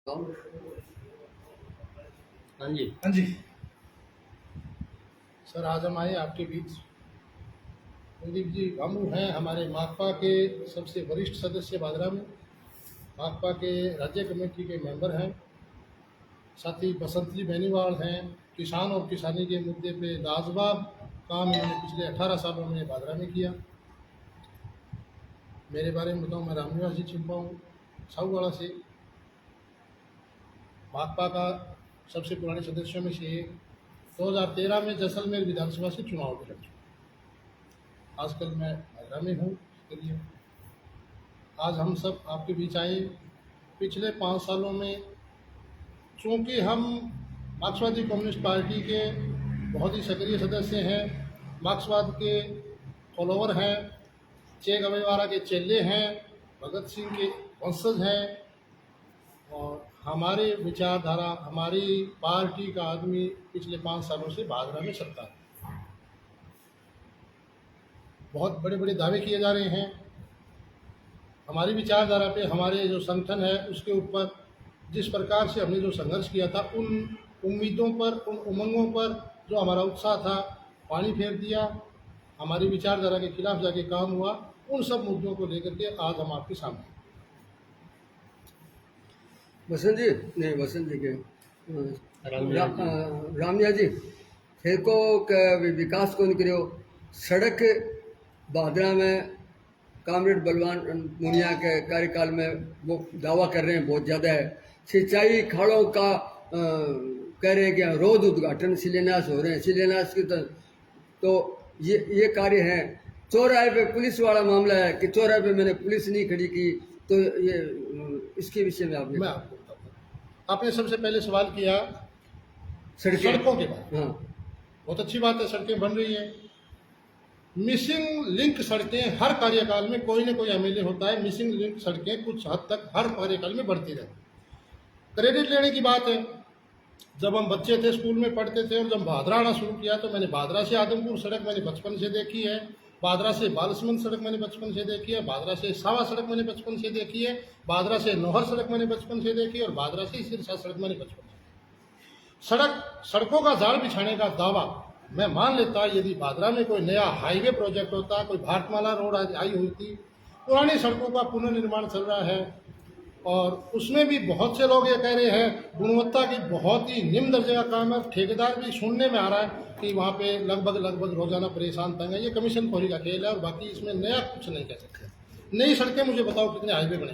हाँ जी। हाँ जी सर, आज हम आए आपके बीच। कुलदीप जी बाबू हैं हमारे माकपा के सबसे वरिष्ठ सदस्य भादरा में, माकपा के राज्य कमेटी के मेंबर हैं। साथ ही बसंत जी बेनीवाल हैं, किसान और किसानी के मुद्दे पे लाजवाब काम इन्होंने पिछले 18 सालों में भादरा में किया। मेरे बारे में बताऊँ, मैं रामनिवासी चिंपा हूँ, साहूवाड़ा से। माकपा का सबसे पुराने सदस्यों में से एक। 2013 में जैसलमेर विधानसभा से चुनाव भी लड़ चुका। आजकल मैं भादरा में हूँ। इसके लिए आज हम सब आपके बीच आए। पिछले 5 सालों में चूँकि हम मार्क्सवादी कम्युनिस्ट पार्टी के बहुत ही सक्रिय सदस्य हैं, मार्क्सवाद के फॉलोवर हैं, चे गवेवारा के चेले हैं, भगत सिंह के वंशज हैं, और हमारे विचारधारा, हमारी पार्टी का आदमी पिछले 5 सालों से भादरा में सत्ता है। बहुत बड़े बड़े दावे किए जा रहे हैं। हमारी विचारधारा पे, हमारे जो संगठन है उसके ऊपर जिस प्रकार से हमने जो संघर्ष किया था, उन उम्मीदों पर, उन उमंगों पर जो हमारा उत्साह था, पानी फेर दिया। हमारी विचारधारा के खिलाफ जाके काम हुआ। उन सब मुद्दों को लेकर के आज हम आपके सामने। बसंत जी नहीं, बसंत जी के रामनिया रामनिया जी थे को विकास को निकलो सड़क भादरा में कामरेड बलवान मुनिया के कार्यकाल में वो दावा कर रहे हैं बहुत ज़्यादा है। सिंचाई खाड़ों का कह रहे हैं कि रोज उद्घाटन शिलान्यास हो रहे हैं। शिलान्यास की तो ये कार्य है। चौराहे पे पुलिस वाला मामला है कि चौराहे पे मैंने पुलिस नहीं खड़ी की, तो ये इसके विषय में आपने मैं आपको बताता हूँ। आपने सबसे पहले सवाल किया सड़कों के बारे में। हाँ, बहुत अच्छी बात है, सड़कें बन रही हैं। मिसिंग लिंक सड़कें हर कार्यकाल में कोई न कोई एमएलए होता है। मिसिंग लिंक सड़कें कुछ हद तक हर कार्यकाल में बढ़ती रहती। क्रेडिट लेने की बात है। जब हम बच्चे थे, स्कूल में पढ़ते थे, और जब भादरा आना शुरू किया तो मैंने भादरा से आदमपुर सड़क मैंने बचपन से देखी है, भादरा से बालसमंद सड़क मैंने बचपन से देखी है, भादरा से सावा सड़क मैंने बचपन से देखी है, भादरा से नौहर सड़क मैंने बचपन से देखी है, और भादरा से सिरसा सड़क मैंने बचपन से। सड़कों का जाल बिछाने का दावा मैं मान लेता यदि भादरा में कोई नया हाईवे प्रोजेक्ट होता, कोई भारतमाला रोड आई हुई थी। पुरानी सड़कों का पुनर्निर्माण चल रहा है, और उसमें भी बहुत से लोग ये कह रहे हैं गुणवत्ता की बहुत ही निम्न दर्जे का काम है। ठेकेदार भी सुनने में आ रहा है कि वहाँ पे लगभग रोजाना परेशान तंग है। ये कमीशन खोरी का खेल है, और बाकी इसमें नया कुछ नहीं कह सकते। नई सड़कें मुझे बताओ कितने हाईवे बने।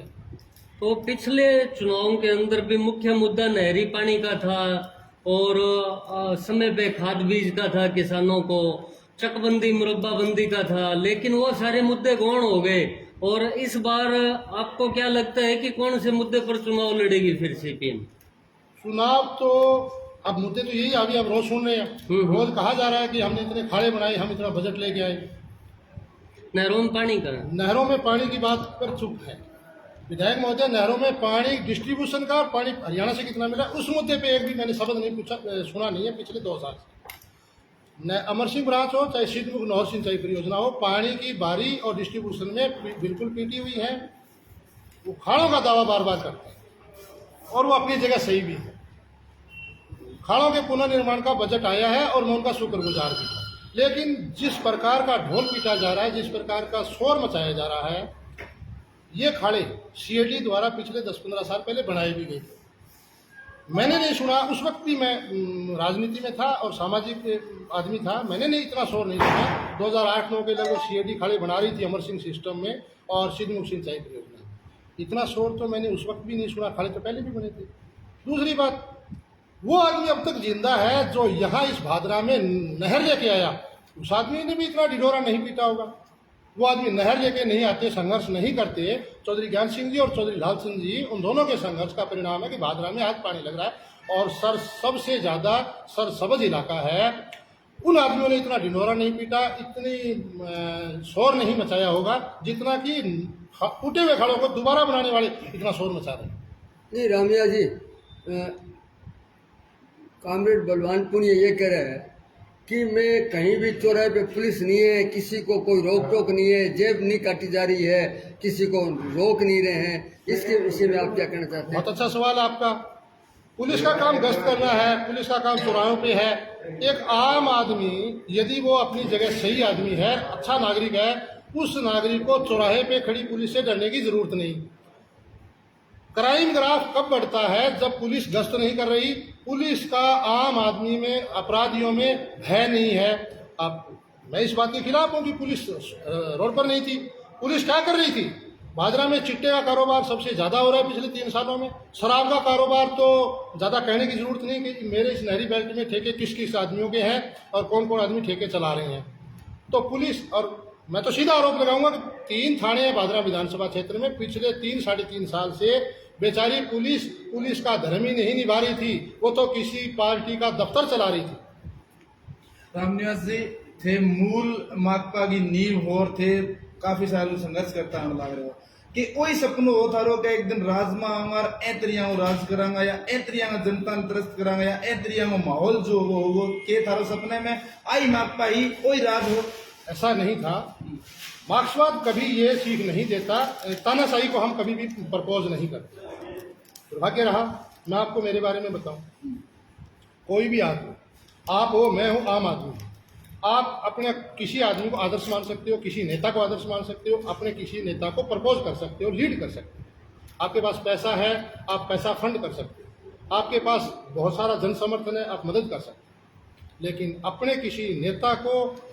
तो पिछले चुनावों के अंदर भी मुख्य मुद्दा नहरी पानी का था, और समय पे खाद बीज का था, किसानों को चकबंदी मुरब्बाबंदी का था, लेकिन वो सारे मुद्दे गौण हो गए। और इस बार आपको क्या लगता है कि कौन से मुद्दे पर चुनाव लड़ेगी फिर सीपीएम? चुनाव तो अब मुद्दे तो यही अभी अब रोज सुन रहे हैं। रोज कहा जा रहा है कि हमने इतने खाड़े बनाए, हम इतना बजट लेके आए। नहरों में पानी का, नहरों में पानी की बात पर चुप है विधायक महोदय। नहरों में पानी डिस्ट्रीब्यूशन का, पानी हरियाणा से कितना मिला, उस मुद्दे पे एक भी मैंने शब्द नहीं पूछा, सुना नहीं है पिछले 2 साल से। अमर सिंह ब्रांच हो चाहे सिद्धमुख नहर सिंचाई परियोजना हो, पानी की बारी और डिस्ट्रीब्यूशन में बिल्कुल पीटी हुई है। वो खाड़ों का दावा बार बार करते हैं, और वो अपनी जगह सही भी है। खाड़ों के पुनर्निर्माण का बजट आया है, और मैं उनका शुक्रगुजार भी हूँ। लेकिन जिस प्रकार का ढोल पीटा जा रहा है, जिस प्रकार का शोर मचाया जा रहा है, ये खाड़े सीएडी द्वारा पिछले 10-15 साल पहले बनाई भी गई थी। मैंने नहीं सुना, उस वक्त भी मैं राजनीति में था और सामाजिक आदमी था, मैंने नहीं इतना शोर नहीं सुना। 2008-9 के लगभग सीएडी खाड़े बना रही थी अमर सिंह सिस्टम में और सिद्धमुख सिंचाई परियोजना। इतना शोर तो मैंने उस वक्त भी नहीं सुना। खाड़े तो पहले भी बने थे। दूसरी बात, वो आदमी अब तक जिंदा है जो यहाँ इस भादरा में नहर लेके आया। उस आदमी ने भी इतना ढिढोरा नहीं पीटा होगा। वो आदमी नहर लेके नहीं आते, संघर्ष नहीं करते। चौधरी ज्ञान सिंह जी और चौधरी लाल सिंह जी, उन दोनों के संघर्ष का परिणाम है कि भादरा में आज पानी लग रहा है। और सबसे ज्यादा सरसब्ज इलाका है। उन आदमियों ने इतना ढिढोरा नहीं पीटा, इतनी शोर नहीं मचाया होगा जितना कि टूटे हुए खाड़ों को दोबारा बनाने वाले इतना शोर मचा रहे हैं। नहीं रामिया जी, कामरेड बलवान पुनिया ये कह रहा है कि मैं कहीं भी चौराहे पे पुलिस नहीं है, किसी को कोई रोक टोक नहीं है, जेब नहीं काटी जा रही है, किसी को रोक नहीं रहे हैं। इसके विषय में आप क्या कहना चाहते हैं? बहुत अच्छा सवाल है आपका। पुलिस का काम गश्त करना है, पुलिस का काम चौराहों पे है। एक आम आदमी यदि वो अपनी जगह सही आदमी है, अच्छा नागरिक है, उस नागरिक को चौराहे पे खड़ी पुलिस से डरने की जरूरत नहीं। क्राइम ग्राफ कब बढ़ता है? जब पुलिस गश्त नहीं कर रही, पुलिस का आम आदमी में, अपराधियों में भय नहीं है। अब मैं इस बात के खिलाफ हूं कि पुलिस रोड पर नहीं थी। पुलिस क्या कर रही थी? भादरा में चिट्टे का कारोबार सबसे ज्यादा हो रहा है पिछले 3 सालों में। शराब का कारोबार तो ज्यादा कहने की जरूरत नहीं कि मेरे इस नहरी बेल्ट में ठेके किस किस आदमियों के हैं और कौन कौन आदमी ठेके चला रहे हैं। तो पुलिस, और मैं तो सीधा आरोप लगाऊंगा कि 3 थाने हैं भादरा विधानसभा क्षेत्र में, पिछले 3-3.5 साल से बेचारी पुलिस का धर्म ही नहीं निभा रही थी, वो तो किसी पार्टी का दफ्तर चला रही थी। रामनिवास जी थे मूल माकपा की नींव और थे काफी सालों संघर्ष करता है लग रहा है कि वही सपनों हो थारो के एक दिन राजमा हमार ऐतरिया राज करांगा या ऐतरिया जनता त्रस्त करांगा या ऐतरिया माहौल जो होगा के थारो सपने में आई माकपा ही वही राज हो। ऐसा नहीं था। मार्क्सवाद कभी ये सीख नहीं देता, तानाशाही को हम कभी भी प्रपोज नहीं करते। दुर्भाग्य रहा। मैं आपको मेरे बारे में बताऊं, कोई भी आदमी, आप हो, मैं हूं, आम आदमी, आप अपने किसी आदमी को आदर्श मान सकते हो, किसी नेता को आदर्श मान सकते हो, अपने किसी नेता को प्रपोज कर सकते हो, लीड कर सकते हो। आपके पास पैसा है, आप पैसा फंड कर सकते हो, आपके पास बहुत सारा जन समर्थन है, आप मदद कर सकते हो। लेकिन अपने किसी नेता को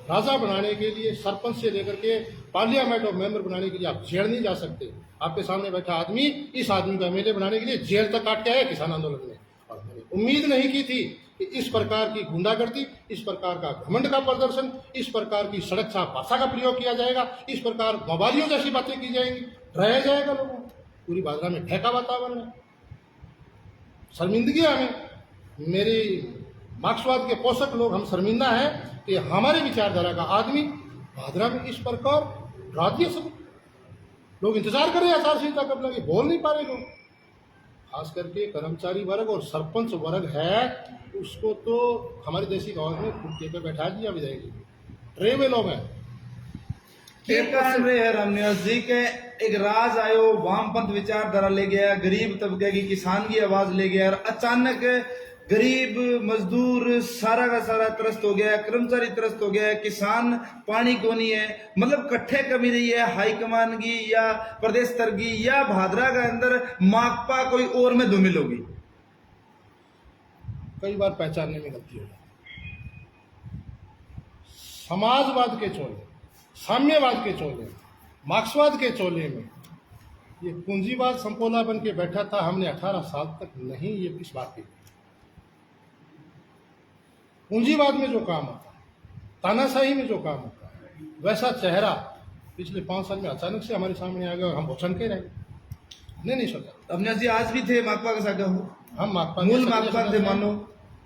राजा बनाने के लिए, सरपंच से लेकर के पार्लियामेंट और मेंबर बनाने के लिए आप जेल नहीं जा सकते। आपके सामने बैठा आदमी इस आदमी को एमएलए बनाने के लिए जेल तक काट के आया किसान आंदोलन में, और मैंने उम्मीद नहीं की थी कि इस प्रकार की गुंडागर्दी, इस प्रकार का घमंड का प्रदर्शन, इस प्रकार की सड़क छाप भाषा का प्रयोग किया जाएगा, इस प्रकार मवालियों जैसी बातें की जाएंगी, डराया जाएगा लोगों को। पूरी भादरा में भय का वातावरण है। शर्मिंदगी हमें, मेरी मार्क्सवाद के पोषक लोग, हम शर्मिंदा हैं कि हमारे विचारधारा का आदमी भादरा में इस प्रकार डरा दिया। सब लोग इंतजार कर रहे हैं आचार संहिता कब लगे, बोल नहीं पा रहे लोग। खास करके कर्मचारी वर्ग और सरपंच वर्ग है, उसको तो हमारे देसी गांव में कुत्ते पे बैठा दिया विधायक जी, ट्रे में लोग हैं। एक कारण रहे है रामनिवास जी के एक राज आयो, वामपंथ विचारधारा ले गया, गरीब तबके की किसान की आवाज ले गया, और अचानक गरीब मजदूर सारा का सारा त्रस्त हो गया, कर्मचारी त्रस्त हो गया, किसान पानी को नहीं है। मतलब कट्ठे कमी रही है हाईकमान की या प्रदेश स्तर की या भादरा के अंदर माकपा कोई और में धूमिल होगी। कई बार पहचानने में गलती हो जाती। समाजवाद के चोले, साम्यवाद के चोले, मार्क्सवाद के चोले में ये पूंजीवाद संपोला बन के बैठा था। हमने 18 साल तक नहीं ये इस बात की। पूंजीवाद में जो काम होता है, तानाशाही में जो काम होता है, वैसा चेहरा पिछले 5 साल में अचानक से हमारे सामने आ गया और हम भोचन के रहे। हमने नहीं सोचा। अविनाश जी आज भी थे माकपा के साथ हो, हम माकपा मूल माकपा थे मानो,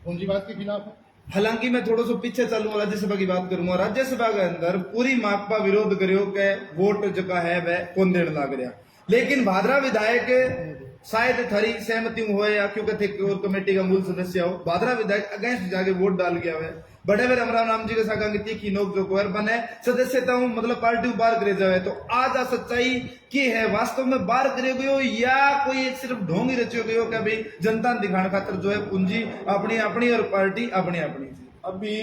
पूंजीवाद के खिलाफ है। हालांकि मैं थोड़ा सा पीछे चलूंगा, राज्यसभा की बात करूंगा। राज्यसभा के अंदर पूरी माकपा विरोध करियो के वोट जो है वह कौन देने लग रहा, लेकिन भादरा विधायक शायद थारी सहमति हो या क्योंकि थे कोर कमेटी का मूल सदस्य हो, भादरा विधायक अगेंस्ट जाके वोट डाल गया है। बड़े बड़े राम राम जी के साथ तीखी नोक जो कोर बने सदस्यता हूं मतलब पार्टी बाहर करे जाए। तो आज आ सच्चाई की है, वास्तव में बाहर करे गयो या कोई एक सिर्फ ढोंगी रचियो गयो कि भाई जनता दिखाने खातर जो है पूंजी अपनी अपनी और पार्टी अपनी अपनी। अभी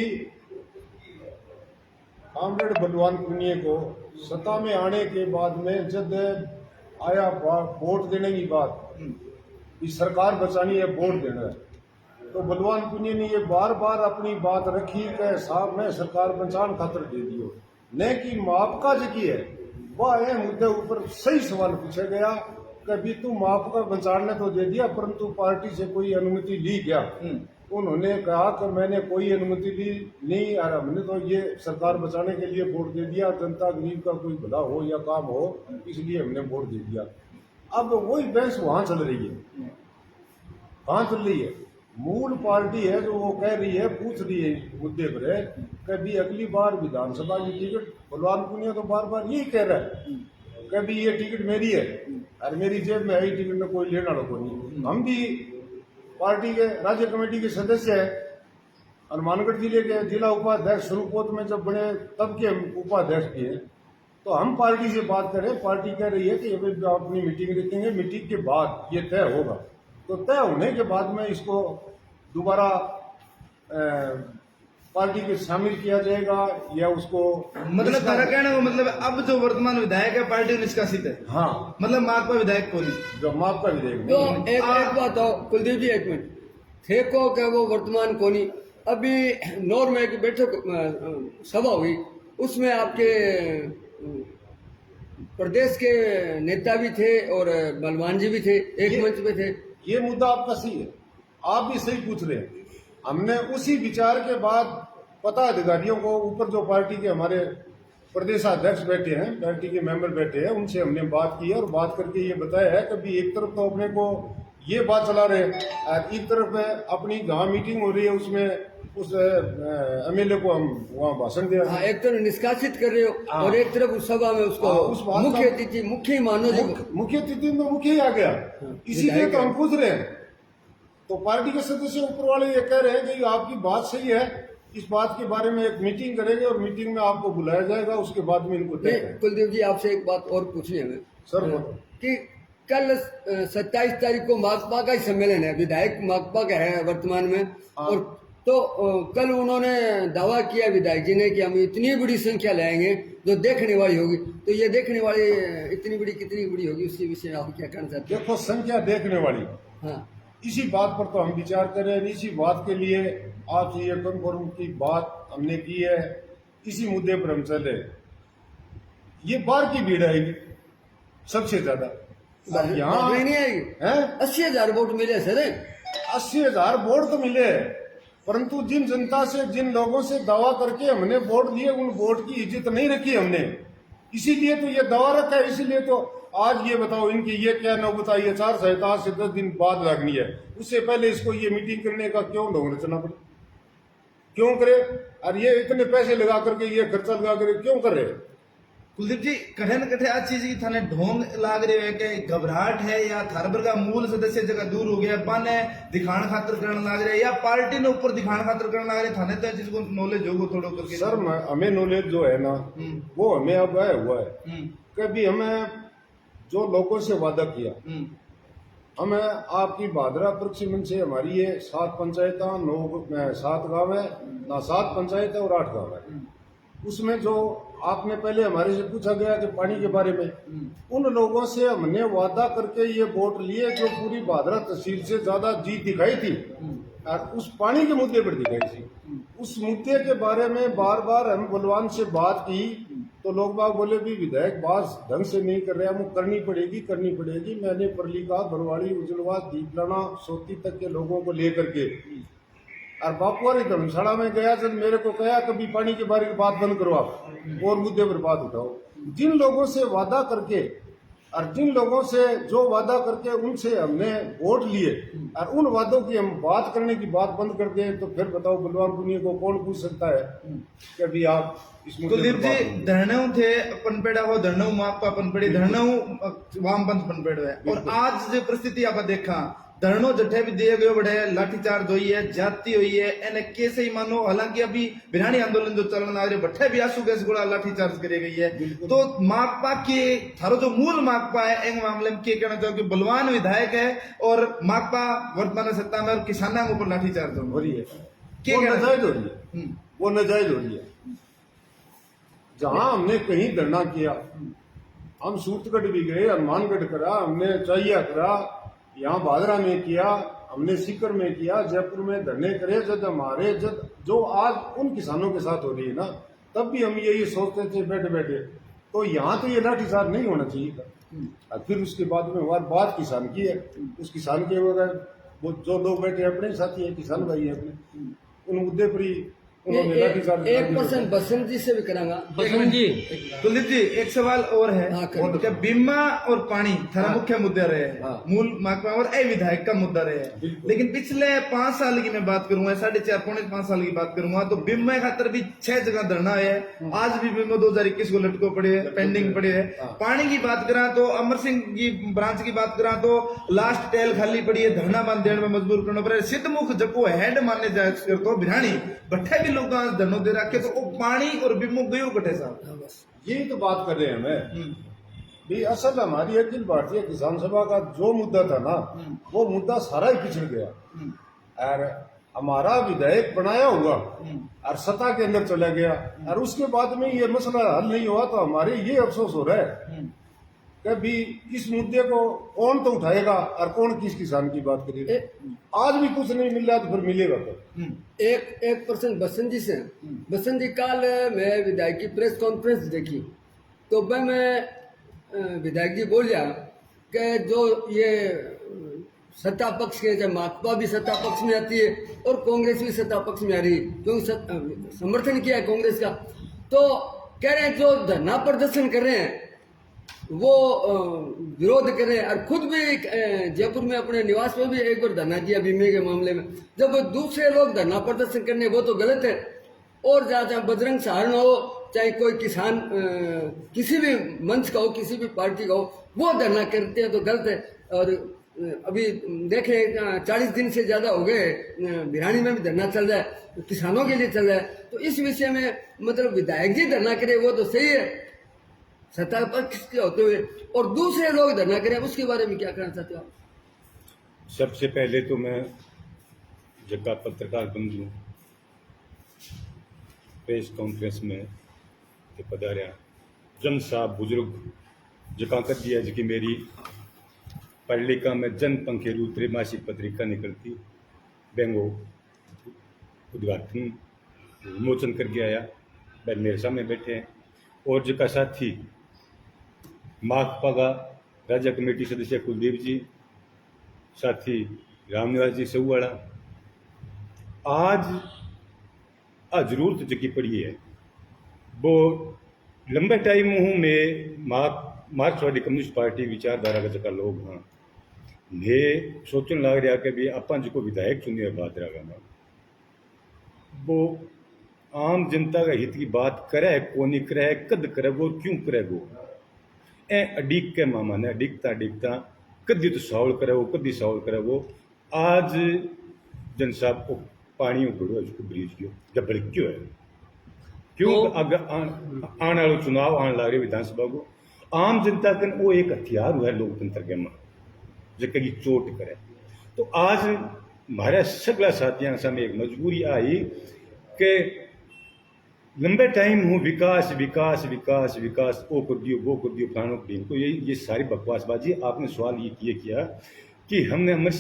कॉमरेड बलवान पुनिया को सत्ता में आने के बाद में जब आया वोट देने की बात, कि सरकार बचानी है, वोट देना है, तो बलवान पुनिया ने ये बार बार अपनी बात रखी कि साहब मैं सरकार बचाने खातर दे दियो, न कि मापका जकी है वह मुद्दे ऊपर सही सवाल पूछा गया कि भी तू मापका बचाने तो दे दिया परंतु पार्टी से कोई अनुमति ली क्या। उन्होंने कहा कि मैंने कोई अनुमति ली नहीं, हमने तो ये सरकार बचाने के लिए वोट दे दिया, जनता गरीब का कोई भला हो या काम हो इसलिए हमने वोट दे दिया। अब वही बहस वहां चल रही है। कहाँ चल रही है? मूल पार्टी है जो वो कह रही है, पूछ रही है मुद्दे पर है कभी अगली बार विधानसभा की टिकट, बलवान पुनिया तो बार बार यही कह रहा है कभी ये टिकट मेरी है और मेरी जेब में है, टिकट में कोई लेना को नहीं। हम भी पार्टी के राज्य कमेटी के सदस्य है, हनुमानगढ़ जिले के जिला उपाध्यक्ष स्वरूपोत में जब बने तब के उपाध्यक्ष किए, तो हम पार्टी से बात करें, पार्टी कह रही है कि अभी अपनी मीटिंग रखेंगे, मीटिंग के बाद ये तय होगा। तो तय होने के बाद में इसको दोबारा पार्टी के शामिल किया जाएगा या उसको मतलब तारा कहने को मतलब अब जो वर्तमान विधायक है पार्टी निष्कासित है। हाँ, मतलब माकपा विधायक को नहीं। जो माफ कर देगा। तो एक बात हो कुलदीप जी, एक मिनट थे को क्या वो वर्तमान कोनी अभी नौर में एक बैठक सभा हुई, उसमें आपके प्रदेश के नेता भी थे और बलवान जी भी थे, एक मंच पे थे। ये मुद्दा आपका सही है, आप भी सही पूछ रहे हैं। हमने उसी विचार के बाद पता अधिकारियों को, ऊपर जो पार्टी के हमारे प्रदेशाध्यक्ष बैठे हैं, पार्टी के मेंबर बैठे हैं, उनसे हमने बात की है और बात करके ये बताया है कि एक तरफ तो अपने को ये बात चला रहे हैं और एक तरफ अपनी जहाँ मीटिंग हो रही है उसमें उस एमएलए को हम वहाँ भाषण दे रहे हैं। एक तरफ निष्कासित कर रहे हो और एक तरफ उस सभा में उसको उस बात मुख्य अतिथि मुख्य ही मानो जी। मुख्य अतिथि में मुख्य ही आ गया, इसीलिए तो हम पूछ रहे हैं। तो पार्टी के सदस्य ऊपर वाले ये कह रहे हैं कि आपकी बात सही है, इस बात के बारे में एक मीटिंग करेंगे और मीटिंग में आपको बुलाया जाएगा, उसके बाद में इनको तय करेंगे। कुलदीप जी आपसे एक बात और पूछनी है हमें सर कि कल 27 तारीख को माकपा का ही सम्मेलन है, विधायक माकपा का है वर्तमान में, और तो कल उन्होंने दावा किया विधायक जी ने कि हम इतनी बड़ी संख्या लाएंगे जो देखने वाली होगी। तो ये देखने वाली इतनी बड़ी कितनी बड़ी होगी, उसके विषय में आप क्या कहना चाहते हैं? देखो, संख्या देखने वाली, हाँ, इसी बात पर तो हम विचार कर रहे हैं। इसी बात के लिए आपसे ये कन्फर्म की बात हमने की है, इसी मुद्दे पर हम चले। ये बार की भीड़ आएगी सबसे ज्यादा यहाँ नहीं आएगी है। 80,000 वोट मिले सर, 80,000 वोट तो मिले, परंतु जिन जनता से, जिन लोगों से दावा करके हमने वोट लिए, उन वोट की इज्जत नहीं रखी हमने, इसीलिए तो ये दावा रखा है। इसीलिए तो आज ये बताओ, इनकी ये क्या नौबत आई है, 4 से 10 दिन बाद लगनी है, उससे पहले इसको ये मीटिंग करने का क्यों ढोंग रचना पड़े, क्यों करे? और ये इतने पैसे लगा करके, ये खर्चा लगा करके क्यों कर रहे हैं? कुलदीप जी कठे न कठे आज चीज की थाने ढोंग लाग रहे है कि घबराहट है या थारबर का मूल सदस्य जगह दूर हो गया, बने दिखाण खातर करने लाग रहे या पार्टी ने ऊपर दिखाण खातर करने लाग रहे, थाने तो चीज को नॉलेज होगा थोड़ा करके? सर हमें नॉलेज जो है ना, वो हमें अब आया हुआ है। कभी हमें जो लोगों से वादा किया, हमें आपकी भादरा प्रक्षेपण से हमारी ये 7 पंचायत 7 गांव है ना, 7 पंचायत है और 8 गांव है। उसमें जो आपने पहले हमारे से पूछा गया कि पानी के बारे में, उन लोगों से हमने वादा करके ये वोट लिए जो पूरी भादरा तहसील से ज्यादा जीत दिखाई थी और उस पानी के मुद्दे पर दिखाई थी। उस मुद्दे के बारे में बार बार हम बलवान से बात की तो लोग बाग बोले भी विधायक बात ढंग से नहीं कर रहे, हमको करनी पड़ेगी। मैंने परलीका, बरवाड़ी, उजलवा, दीपलाना, सोती तक के लोगों को लेकर के और बापुआरी धर्मशाला में गया, जब मेरे को कहा कभी पानी के बारे में बात बंद करो आप और मुद्दे पर बात उठाओ। जिन लोगों से वादा करके और जिन लोगों से जो वादा करके उनसे हमने वोट लिए और उन वादों की हम बात करने की बात बंद कर दें, तो फिर बताओ बलवान पुनिया को कौन पूछ सकता है कि अभी आप इस मुद्दे कुलदीप पर जी बात करो। धरने थे पनपेड़ा हो, धरने माकपा पनपेड़ी, धरने वामपंथ पनपेड़ है, और आज जो परिस्थिति आप देखा धरनो जठे भी दिए गए बड़े लाठीचार्ज हुई है, जाति हुई है, एने कैसे ही मानो, हालांकि अभी बिरानी आंदोलन जो चलन आ रहे भट्टे भी आंसू गैस गोला लाठीचार्ज करी गई है। तो माकपा के थारो जो मूल माकपा है एक मामले में क्या कहना चाहो कि बलवान विधायक है और माकपा वर्तमान सत्ता में और किसानों के ऊपर लाठीचार्ज हो रही है, वो नजायज हो रही है, वो नजायज हो रही है। जहां हमने कहीं धरना किया, हम सूरतगढ़ भी गए, हनुमानगढ़ करा, हमने चाहिया करा, यहाँ भादरा में किया, हमने सीकर में किया, जयपुर में धरने करे, जब जो आज उन किसानों के साथ हो रही है ना, तब भी हम यही सोचते थे बैठे बैठे तो यहाँ तो ये लाठीचार्ज नहीं होना चाहिए था। और फिर उसके बाद में हमारी बात किसान की है, उस किसान के वगैरह वो जो लोग बैठे अपने साथी है, किसान भाई है अपने, उन मुद्दे पर ही उन्होंने लाठीचार्ज। 1% बसंत जी से भी करांगा। बसंत जी, कुलदीप जी एक सवाल और है कि बीमा और पानी थारा मुख्य मुद्दा रहे हैं, मूल माकपा और ए विधायक का मुद्दा रहे हैं, लेकिन पिछले 5 साल की मैं बात करूंगा, 4.5 पौने 5 साल की बात करूंगा, तो बीमा खातर भी 6 जगह धरना है। आज भी बीमा 2021 को लटको पड़े है, पेंडिंग पड़े है। पानी की बात करा तो अमर सिंह की ब्रांच की बात करा तो लास्ट टेल खाली पड़ी है, धरना बंद देने में मजबूर करना पड़े। सिद्धमुख जको हेड मानने जाए तो बिरानी भट्टे भी लोग धरनो दे रखे, तो वो पानी और बीमो गयो कटे साहब। बस। यही तो बात कर रहे हैं हमें भी असल हमारी अखिल भारतीय किसान सभा का जो मुद्दा था ना वो मुद्दा सारा ही पिछड़ गया और हमारा विधायक बनाया हुआ और सत्ता के अंदर चला गया और उसके बाद में ये मसला हल नहीं हुआ तो हमारे ये अफसोस हो रहा है कि भी इस मुद्दे को कौन तो उठाएगा और कौन किस किसान की बात करेगा। आज भी कुछ नहीं मिल रहा तो फिर मिलेगा तो एक पर्सन बसंत जी से, बसंत जी कल मैं विधायक की प्रेस कॉन्फ्रेंस देखी तो मैं विधायक जी बोलिया कि जो ये सत्ता पक्ष के, जब माकपा भी सत्ता पक्ष में आती है और कांग्रेस भी सत्ता पक्ष में आ रही है क्योंकि समर्थन किया है कांग्रेस का, तो कह रहे हैं जो धरना प्रदर्शन कर रहे हैं वो विरोध कर रहे हैं और खुद भी जयपुर में अपने निवास में भी एक बार धरना किया बीमे के मामले में। जब दूसरे लोग धरना प्रदर्शन करने वो तो गलत है, और जहाँ बजरंग सहारण हो चाहे कोई किसान किसी भी मंच का हो किसी भी पार्टी का हो वो धरना करते हैं तो गलत है। और अभी देखें 40 दिन से ज़्यादा हो गए भिरानी में भी धरना चल रहा है, किसानों के लिए चल रहा है, तो इस विषय में मतलब विधायक जी धरना करे वो तो सही है सत्ता पक्ष के होते हुए, और दूसरे लोग धरना करें उसके बारे में क्या कहना चाहते हो आप? सबसे पहले तो मैं जगह पत्रकार बंधु प्रेस कॉन्फ्रेंस में पधारिया जन साहब बुजुर्ग जगह कर दिया जी मेरी पढ़लिका में जन पंखेरू त्रैमासिक पत्रिका निकलती बेंगो उद्घाटन विमोचन करके आया, वह मेरे सामने बैठे हैं और जगह साथी माकपा का राज्य कमेटी सदस्य कुलदीप जी, साथी रामनिवास जी सऊवाड़ा। आज जरूरत जगी पड़ी है वो लंबे टाइम हूँ मैं मार्क्सवादी कम्युनिस्ट पार्टी विचारधारा का जगह लोग हाँ मैं सोचने लग रहा कि भी अपन जो विधायक चुने भादरा का वो आम जनता का हित की बात करे को नहीं करे कद करे वो क्यों करे वो ए अडिग के मामा ने अडिगता कदी तो सावल करे वो कदी सावल करे वो। आज जन साहब को पानी उगड़ो इसको ब्रिज क्यों डबल क्यों है क्यों अगर आने वाले चुनाव आने लग रहे विधानसभा को आम जनता का वो एक हथियार हुआ है लोकतंत्र के में जो कहीं चोट करे। तो आज हमारे सगला साथियों के सामने एक मजबूरी आई कि लंबे टाइम हूँ विकास विकास विकास विकास वो कर दियो फलानों को इनको ये सारी बकवासबाजी। आपने सवाल ये किया कि हमने अमर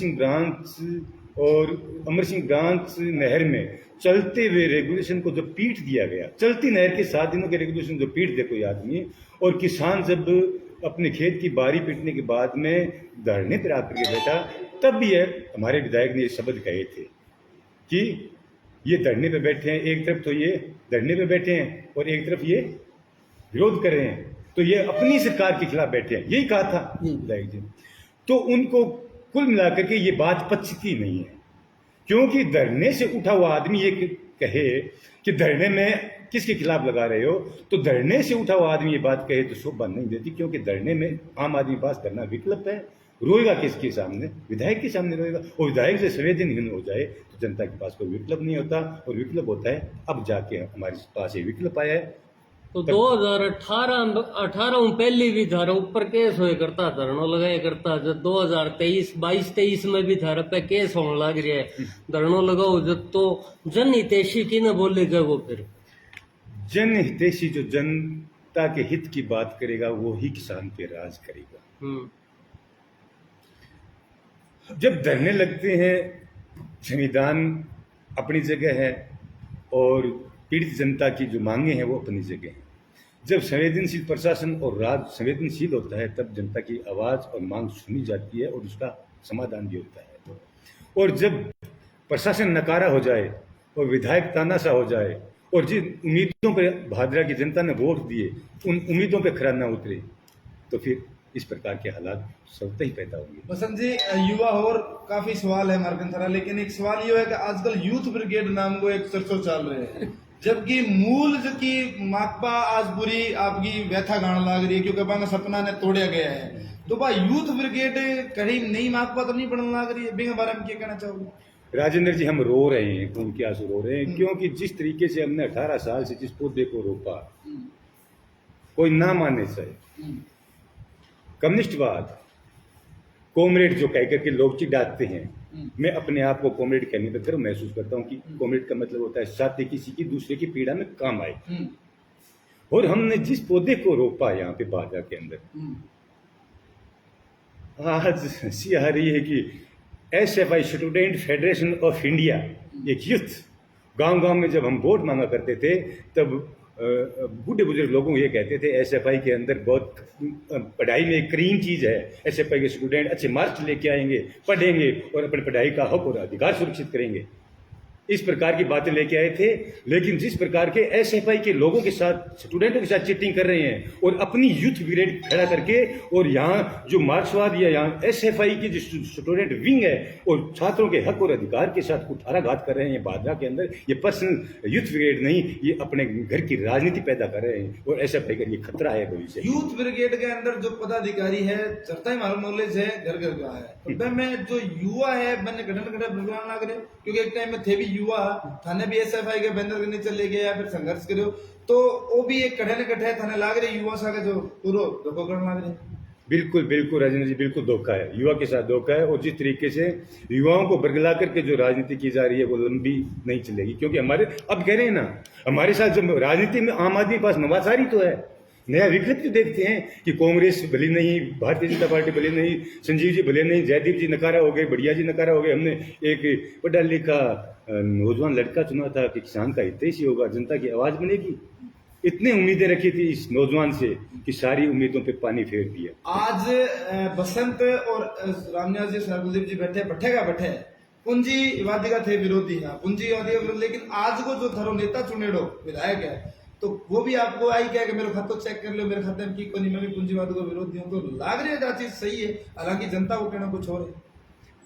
सिंह ब्रांच नहर में चलते हुए रेगुलेशन को जब पीट दिया गया, चलती नहर के 7 दिनों के रेगुलेशन जो पीट दे कोई आदमी, और किसान जब अपने खेत की बारी पीटने के बाद में धरने पर आकर के बैठा, तब भी हमारे विधायक ने ये शब्द कहे थे कि ये धरने पे बैठे हैं, एक तरफ तो ये धरने पे बैठे हैं और एक तरफ ये विरोध कर रहे हैं, तो ये अपनी सरकार के खिलाफ बैठे हैं, यही कहा था विधायक जी। तो उनको कुल मिलाकर के ये बात पचती नहीं है, क्योंकि धरने से उठा हुआ आदमी ये कहे कि धरने में किसके खिलाफ लगा रहे हो, तो धरने से उठा हुआ आदमी ये बात कहे तो शोभा नहीं देती, क्योंकि धरने में आम आदमी के पास धरना विकल्प है, रोएगा किसके सामने, विधायक के सामने रोएगा, और विधायक से संवेदनहीन हो जाए तो जनता के पास कोई विकल्प नहीं होता, और विकल्प होता है अब जाके हमारे पास ये विकल्प आया है। तो 2018 में पहली भी धारा ऊपर केस होए करता, धरना लगाया करता, जब 2023 में भी धारा पे केस होने लग रहा है, धरना लगाओ जब तो जन हितैषी की न बोले गए वो फिर जन हितैषी जो जनता के हित की बात करेगा वो ही किसान पे राज करेगा। जब धरने लगते हैं, संविधान अपनी जगह है और पीड़ित जनता की जो मांगे हैं वो अपनी जगह हैं। जब संवेदनशील प्रशासन और राज संवेदनशील होता है तब जनता की आवाज़ और मांग सुनी जाती है और उसका समाधान भी होता है। और जब प्रशासन नकारा हो जाए और विधायक तानाशाह हो जाए और जिन उम्मीदों पर भादरा की जनता ने वोट दिए उन उम्मीदों पर खरा न उतरे तो फिर इस प्रकार के हालात स्वतः ही पैदा होंगे। बसंत जी, युवा और काफी सवाल है मार्कन सारा, लेकिन एक सवाल ये है कि आजकल यूथ ब्रिगेड नाम को एक चर्चा चल रहे हैं, जबकि मूल जो की माकपा आज पूरी आपकी व्यथा गाने लग रही है क्योंकि बांगा सपना ने तोड़ा गया है, तो भाई यूथ ब्रिगेड कहीं नई माकपा तो नहीं बनने लग रही है, बिना बारे में क्या कहना चाहोगे? राजेंद्र जी, हम रो रहे हैं, उनके आंसू रो रहे हैं, क्योंकि जिस तरीके से हमने 18 साल से जिस पौधे को रोपा कोई ना माने चाहे, कम्युनिस्टवाद कॉमरेड जो कह करके लोग चिढ़ाते हैं, मैं अपने आप को कॉमरेड कहने पर गर्व महसूस करता हूँ कि कॉमरेड का मतलब होता है साथी किसी की दूसरे की पीड़ा में काम आए। और हमने जिस पौधे को रोपा यहाँ पे बाजा के अंदर, आज हंसी आ रही है कि SFI student federation of India, एक यूथ, गांव-गांव में जब हम वोट मांगा करते थे तब बूढ़े बुजुर्ग लोगों को ये कहते थे SFI के अंदर बहुत पढ़ाई में एक क्रीम चीज़ है, SFI के स्टूडेंट अच्छे मार्क्स लेके आएंगे, पढ़ेंगे और अपनी पढ़ाई का हक और अधिकार सुरक्षित करेंगे। इस प्रकार की बातें लेके आए थे। लेकिन जिस प्रकार के SFI के लोगों के साथ, स्टूडेंटों के साथ चीटिंग कर रहे हैं और अपनी यूथ ब्रिगेड खड़ा करके, और यहाँ जो मार्क्सवाद या यहाँ SFI की जो स्टूडेंट विंग है और छात्रों के हक और अधिकार के साथ कुठाराघात कर रहे हैं बादरा के अंदर, ये पर्सनल यूथ ब्रिगेड नहीं, ये अपने घर की राजनीति पैदा कर रहे हैं और SFI का ये खतरा है भविष्य। यूथ ब्रिगेड के अंदर जो पदाधिकारी है, चरता ही मालूम नॉलेज है, घर घर का है। तो मैं जो युवा है, मैंने घटन भगवान लग रहे, क्योंकि एक टाइम में थे भी युवा, थाने भी SFI के बैनर के नीचे ले गए या फिर संघर्ष करो, तो वो भी एक कठे न कठे थाने लाग रहे युवा सा का जो पूरा धोखा करने लग रहे। बिल्कुल बिल्कुल राजेंद्र जी, बिल्कुल धोखा है, युवा के साथ धोखा है। और जिस तरीके से युवाओं को बरगला करके जो राजनीति की जा रही है वो लंबी नहीं चलेगी, क्योंकि हमारे अब कह रहे हैं ना, हमारे साथ जब राजनीति में आम आदमी के पास नवाचारी तो है, नया विकल्प तो देखते हैं कि कांग्रेस भले नहीं, भारतीय जनता पार्टी भले नहीं, संजीव जी भले नहीं, जयदीप जी नकारा हो गए, बढ़िया जी नकारा हो गए। हमने एक पढ़ा लिखा नौजवान लड़का चुना था कि किसान का हितैषी होगा, जनता की आवाज बनेगी। इतनी उम्मीदें रखी थी इस नौजवान से कि सारी उम्मीदों पे पानी फेर दिया। आज बसंत और रामनिवास जी, सरकुलदीप जी बैठे बट्ठे का बट्ठे पूंजीवादी का थे विरोधी, हाँ पूंजीवादी का विरोधी। लेकिन आज को जो थारो नेता चुनेड़ो विधायक है, तो वो भी आपको आई क्या कि मेरे खाते चेक कर लो, मेरे खाते में की कोनी, मैं भी पूंजीवाद को विरोधी हूँ। तो लाग रही है चीज सही है, हालांकि जनता को कहना कुछ और है,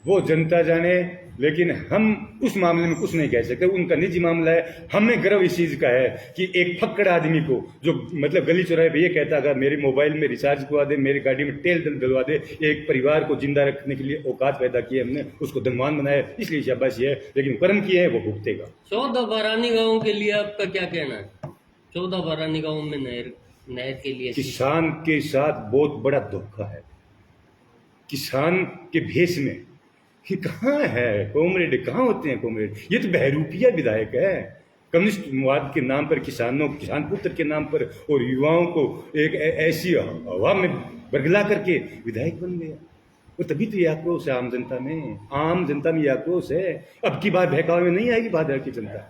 वो जनता जाने। लेकिन हम उस मामले में कुछ नहीं कह सकते, उनका निजी मामला है। हमें गर्व इस चीज का है कि एक फक्कड़ आदमी को, जो मतलब गली चौराहे पे ये कहता था मेरे मोबाइल में रिचार्ज करवा दे, मेरी गाड़ी में तेल डलवा दे, एक परिवार को जिंदा रखने के लिए औकात पैदा की है हमने, उसको धनवान बनाया, इसलिए शाबाशी है। लेकिन कर्म किए हैं वो भुगतेगा। 14 बारानी गाँव के लिए आपका क्या कहना है? 14 बारानी गाँव में नहर के लिए किसान के साथ बहुत बड़ा धोखा है। किसान के भेष में कि कहाँ है कॉमरेड, कहाँ होते हैं कॉमरेड? ये तो बहरूपिया विधायक है, कम्युनिस्टवाद के नाम पर, किसानों, किसान पुत्र के नाम पर और युवाओं को एक ऐसी हवा में बरगला करके विधायक बन गया। वो तभी तो ये आक्रोश है आम जनता में, आम जनता में ये आक्रोश है। अब की बार बहकावे में नहीं आएगी बादल की जनता।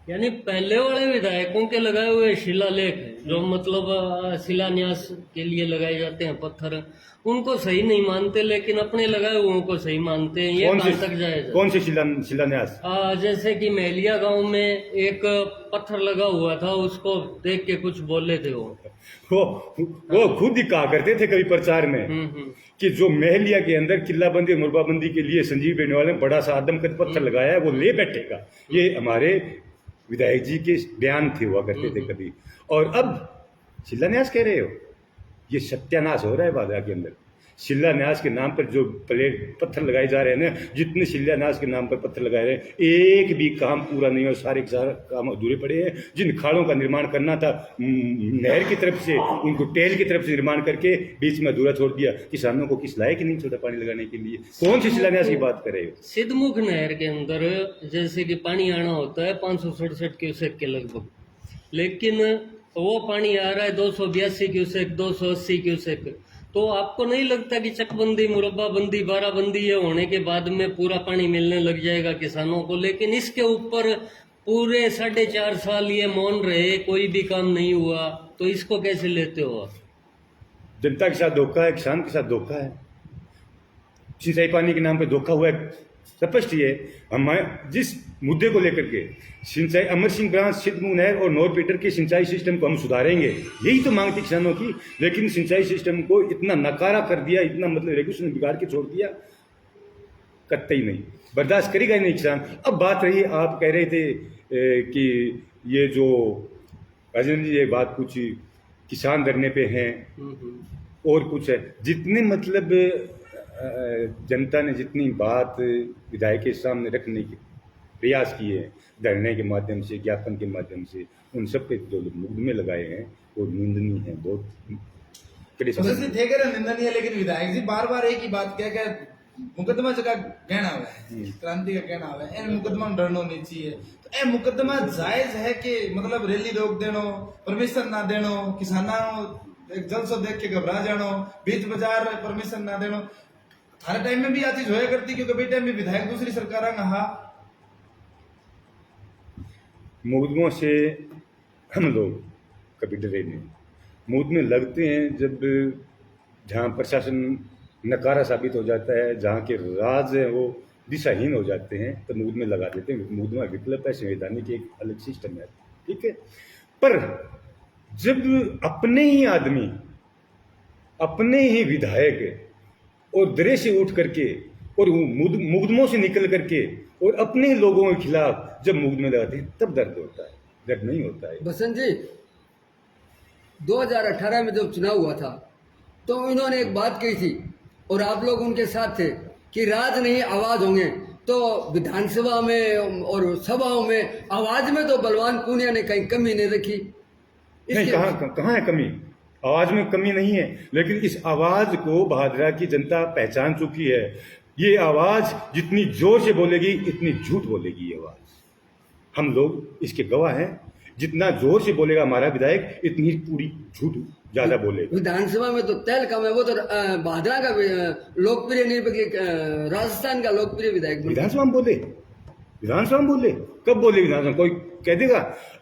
यानी पहले वाले विधायकों के लगाए हुए शिलालेख जो मतलब शिलान्यास के लिए लगाए जाते हैं पत्थर, उनको सही नहीं मानते, लेकिन अपने लगाए हुए को सही मानते हैं। ये कहाँ तक जायज? कौन से शिलान्यास? जैसे कि मेलिया गांव में एक पत्थर लगा हुआ था, उसको देख के कुछ बोले थे वो खुद ही कहा करते थे कभी प्रचार में कि जो महलिया के अंदर किल्लाबंदी और मुरबाबंदी के लिए संजीव बेनीवाल ने बड़ा सा आदमकद पत्थर लगाया है, वो ले बैठेगा। ये हमारे विधायक जी के बयान थे, हुआ करते थे कभी। और अब शिलान्यास कह रहे हो, ये सत्यानाश हो रहा है बाजार के अंदर। शिलान्यास के नाम पर जो प्लेट पत्थर लगाए जा रहे हैं ना, जितने शिलान्यास के नाम पर पत्थर लगाए रहे हैं, एक भी काम पूरा नहीं हो, सारे के सारे काम अधूरे पड़े हैं। जिन खाड़ों का निर्माण करना था नहर की तरफ से, उनको टेल की तरफ से निर्माण करके बीच में अधूरा छोड़ दिया। किसानों को किस लायक नहीं छोटा पानी लगाने के लिए। कौन सी शिलान्यास की बात कर रहे हो? सिद्धमुख नहर के अंदर जैसे कि पानी आना होता है 567 क्यूसेक के लगभग, लेकिन वो पानी आ रहा है 282 क्यूसेक, 280 क्यूसेक। तो आपको नहीं लगता कि चकबंदी, मुरब्बाबंदी, बाराबंदी ये होने के बाद में पूरा पानी मिलने लग जाएगा किसानों को? लेकिन इसके ऊपर पूरे 4.5 साल ये मौन रहे, कोई भी काम नहीं हुआ, तो इसको कैसे लेते हो आप? जनता के साथ धोखा है, किसान के साथ धोखा है, सिंचाई पानी के नाम पे धोखा हुआ है। स्पष्ट ये हमारे जिस मुद्दे को लेकर के सिंचाई, अमर सिंह ब्रांच, सिद्धमुख नहर और नोरपीटर के सिंचाई सिस्टम को हम सुधारेंगे, यही तो मांग थी किसानों की। लेकिन सिंचाई सिस्टम को इतना नकारा कर दिया, इतना मतलब रेगुलेशन बिगाड़ के छोड़ दिया, कतई नहीं बर्दाश्त करेगा ही नहीं किसान। अब बात रही, आप कह रहे थे कि ये जो राजेंद्र जी ये बात कुछ किसान धरने पे हैं और कुछ है, जितने मतलब जनता ने जितनी बात विधायक के सामने रखने के प्रयास किए हैं, धरने के माध्यम से, ज्ञापन के माध्यम से, उन सब पे जो मुकदमे लगाए हैं वो निंदनीय है, बहुत कड़ी तो समस्या। थे कह निंदनीय है, लेकिन विधायक जी बार बार एक ही बात कह के मुकदमा जगह कहना हुआ है, क्रांति का कहना हुआ है, मुकदमा में डरना नहीं चाहिए। तो ए मुकदमा जायज है कि मतलब रैली रोक देनो, परमिशन ना देनो, किसाना एक जलसो देख के घबरा जानो, बीच बाजार परमिशन ना देनो, हर टाइम में भी आ चीज होया करती, क्योंकि कभी टाइम में विधायक दूसरी सरकार हाँ मुकदमों से हम लोग कभी डरे नहीं। मुकदमे लगते हैं जब जहाँ प्रशासन नकारा साबित हो जाता है, जहाँ के राज है वो दिशाहीन हो जाते हैं, तो मुकदमे लगा देते हैं। मुकदमा विकल्प है, संवैधानिक एक अलग सिस्टम है, ठीक है। पर जब अपने ही आदमी, अपने ही विधायक और दरे से उठ करके और मुकदमों से निकल करके और अपने ही लोगों के खिलाफ जब मुकदमे लगाते हैं, तब दर्द होता है, दर्द नहीं होता है। बसंत जी, 2018 में जब चुनाव हुआ था तो इन्होंने एक बात कही थी और आप लोग उनके साथ थे कि राज नहीं आवाज होंगे। तो विधानसभा में और सभाओं में आवाज में तो बलवान पूनिया ने कहीं कमी नहीं रखी। नहीं, कहाँ है कमी? आवाज में कमी नहीं है, लेकिन इस आवाज को भादरा की जनता पहचान चुकी है। ये आवाज जितनी जोर से बोलेगी इतनी झूठ बोलेगी। ये आवाज हम लोग इसके गवाह हैं। जितना जोर से बोलेगा हमारा विधायक, इतनी पूरी झूठ ज्यादा बोलेगा। विधानसभा में तो तहलकम है, वो तो भादरा का लोकप्रिय नहीं बल्कि राजस्थान का लोकप्रिय विधायक। विधानसभा में बोले, विधानसभा में बोले, कब बोले विधानसभा? कोई कह देगा?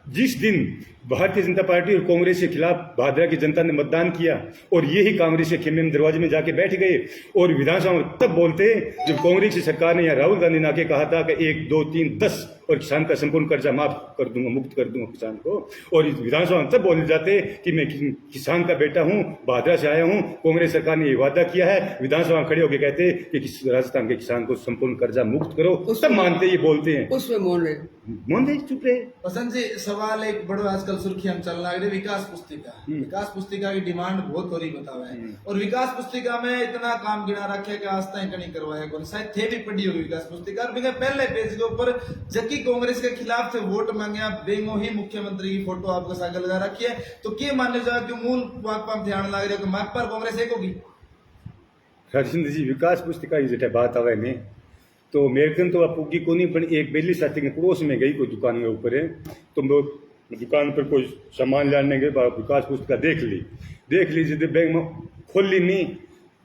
जिस दिन भारतीय जनता पार्टी और कांग्रेस के खिलाफ भादरा की जनता ने मतदान किया और यही कांग्रेस के खेमे में दरवाजे में जाके बैठ गए और विधानसभा में तब बोलते जब कांग्रेस की सरकार ने या राहुल गांधी ने आके कहा था कि 1, 2, 3, 10 और किसान का संपूर्ण कर्जा माफ कर दूंगा, मुक्त कर दूंगा किसान को। और विधानसभा में तब बोलने जाते कि मैं किसान का बेटा हूं, भादरा से आया हूं, कांग्रेस सरकार ने ये वादा किया है। विधानसभा में खड़े होकर कहते कि राजस्थान के किसान को संपूर्ण कर्जा मुक्त करो, तब मानते, ये बोलते हैं। उसमें मौन रहे, चुप रहे। बसंत जी, सवाल एक बड़ा आजकल सुर्खियां चल रहा है, विकास पुस्तिका। विकास पुस्तिका की डिमांड बहुत हो रही बतावा है, और विकास पुस्तिका में इतना काम गिना रखे कि आज तक नहीं करवाया कौन, शायद थे भी पड़ी होगी विकास पुस्तिका। और पहले पेज के ऊपर जबकि कांग्रेस के खिलाफ थे वोट मांगे, बेंगो ही मुख्यमंत्री की फोटो आपको सागर लगा रखी है। तो क्या माने जाओ कि मूल माकपा में ध्यान लग रहा है, माकपा कांग्रेस एक होगी? राजेंद्र जी, विकास पुस्तिका की जटे बात आवे ने तो मेरे कन तो आपू की कोनी, पर एक बेली साथी के पड़ोस में गई कोई दुकान के ऊपर है, तो दुकान पर कोई सामान लाने गए, विकास पुस्तिका देख ली जब बैंक में खोली नहीं,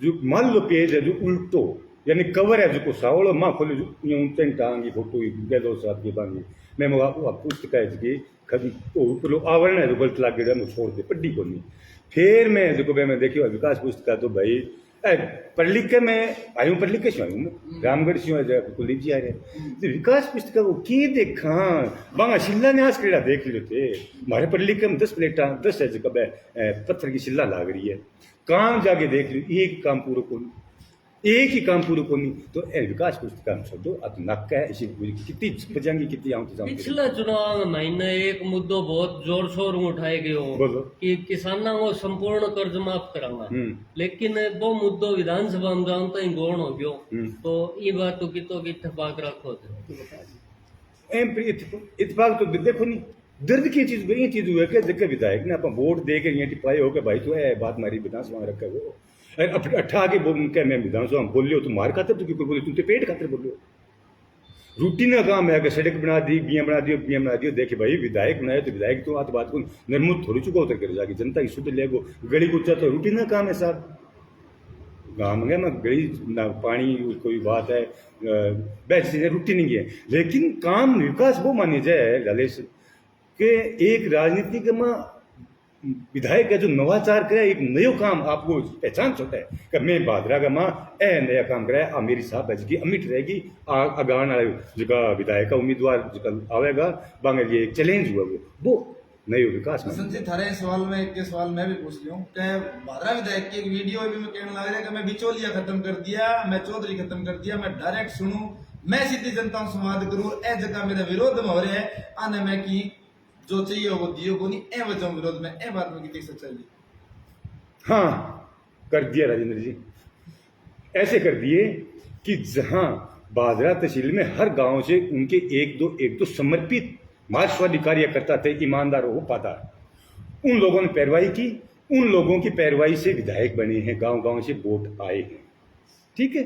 जो मान लो पेज है जो उल्टो यानी कवर है जो सावलो माँ खोली जो ऊंचे टांगी फोटो गैलो साहब की बांगी, मैं पुस्तिका है ऊपर आवरण है जो गलत लाग गया, मैं छोड़ दे पढ़ी को नहीं। फिर मैं जो मैं देखी विकास पुस्तिका तो भाई पढ़ लिख के मैं आई हूँ, पढ़ लिख के क्यों आई हूँ, रामगढ़ से लीजिए आ रहे तो विकास पुस्तिका को की देखा बांगा शिलान्यास क्रीड़ा देख लो थे हमारे पढ़ लिख के हम 10 प्लेटा 10 है जो पत्थर की शिला लाग रही है, काम जाके देख लो एक काम पूरा को एक ही काम पूरा को नहीं। तो विकास पुस्तिका में छोड़ो, अब नक्का है इसी कितनी बजाएंगी कितनी आऊँ तो पिछले चुनाव महीने एक मुद्दो बहुत जोर शोर में उठाए गए हो कि किसानों को संपूर्ण कर्ज माफ करांगा, लेकिन वो मुद्दो विधानसभा में जानता ही गौण हो गयो। तो ये बात तो की इत्तेफाक रखो इतफाक तो देखो नहीं दर्द की चीज ये चीज हुआ कि जगह विधायक ने अपन वोट दे के ये टिपाए हो के भाई तो है बात मारी विधानसभा में रखा वो अट्ठा आगे क्या मैं विधानसभा में बोल लियो तुम मार खाते तो क्यों बोले तुम तो पेट खाते बोल रहे रूटीन का काम है अगर सड़क बना दी बिया बना दियो देखे भाई विधायक बनाए तो विधायक तो बात को नरमुद थोड़ी चुका उतर कर जाके जनता की शुद्ध ले गली गुच्चा तो रूटीन का काम है साहब। गाँव में गली ना पानी कोई बात है बेस्ट रूटीन ही है, लेकिन काम विकास वो माने जाए लालेश के एक राजनीतिक में विधायक का जो नवाचार करे एक नयो काम आपको पहचान छोटा है कि मैं भादरा का माँ ए नया काम कराया मेरी साहब है जी अमिट रहेगी आगान जो विधायक का उम्मीदवार जो आवेगा बांगे लिए एक चैलेंज हुआ वो नयो विकास में। संजय थारे सवाल में एक सवाल मैं भी पूछ लिया कि भादरा विधायक की एक वीडियो भी मैं कहने लग रहा है कि मैं बिचौलिया खत्म कर दिया, मैं चौधरी खत्म कर दिया, मैं डायरेक्ट सुनूं, मैं सीधी जनता से संवाद करूं, ए जगह मेरे विरोध में हो रहे हैं आने में की जो चाहिए वो दियो को नहीं ए वजह विरोध में ए बात में कितनी सच्चाई? हाँ कर दिया राजेंद्र जी, ऐसे कर दिए कि जहां भादरा तहसील में हर गांव से उनके एक दो समर्पित मार्क्सवादी कार्यकर्ता थे ईमानदार वो पाता उन लोगों ने पैरवाई की, उन लोगों की पैरवाई से विधायक बने हैं, गांव-गांव से वोट आए हैं, ठीक है।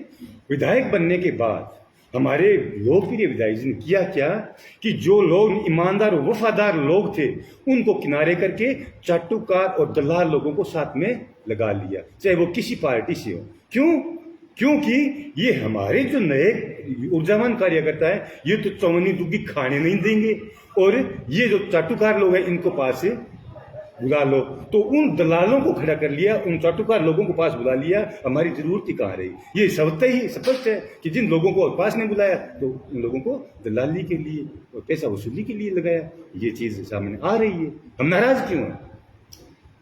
विधायक बनने के बाद हमारे लोकप्रिय विधायक जी ने किया क्या कि जो लोग ईमानदार और वफादार लोग थे उनको किनारे करके चाटुकार और दलाल लोगों को साथ में लगा लिया, चाहे वो किसी पार्टी से हो। क्यों? क्योंकि ये हमारे जो नए ऊर्जावान कार्यकर्ता है ये तो चौवनी दुग्गी खाने नहीं देंगे, और ये जो चाटुकार लोग हैं इनको पास से बुला लो। तो उन दलालों को खड़ा कर लिया, उन चाटुकार लोगों को पास बुला लिया, हमारी जरूरत ही कहाँ रही। ये सबसे ही स्पष्ट है कि जिन लोगों को पास नहीं बुलाया तो उन लोगों को दलाली के लिए और पैसा वसूली के लिए लगाया। ये चीज सामने आ रही है, हम नाराज क्यों हैं?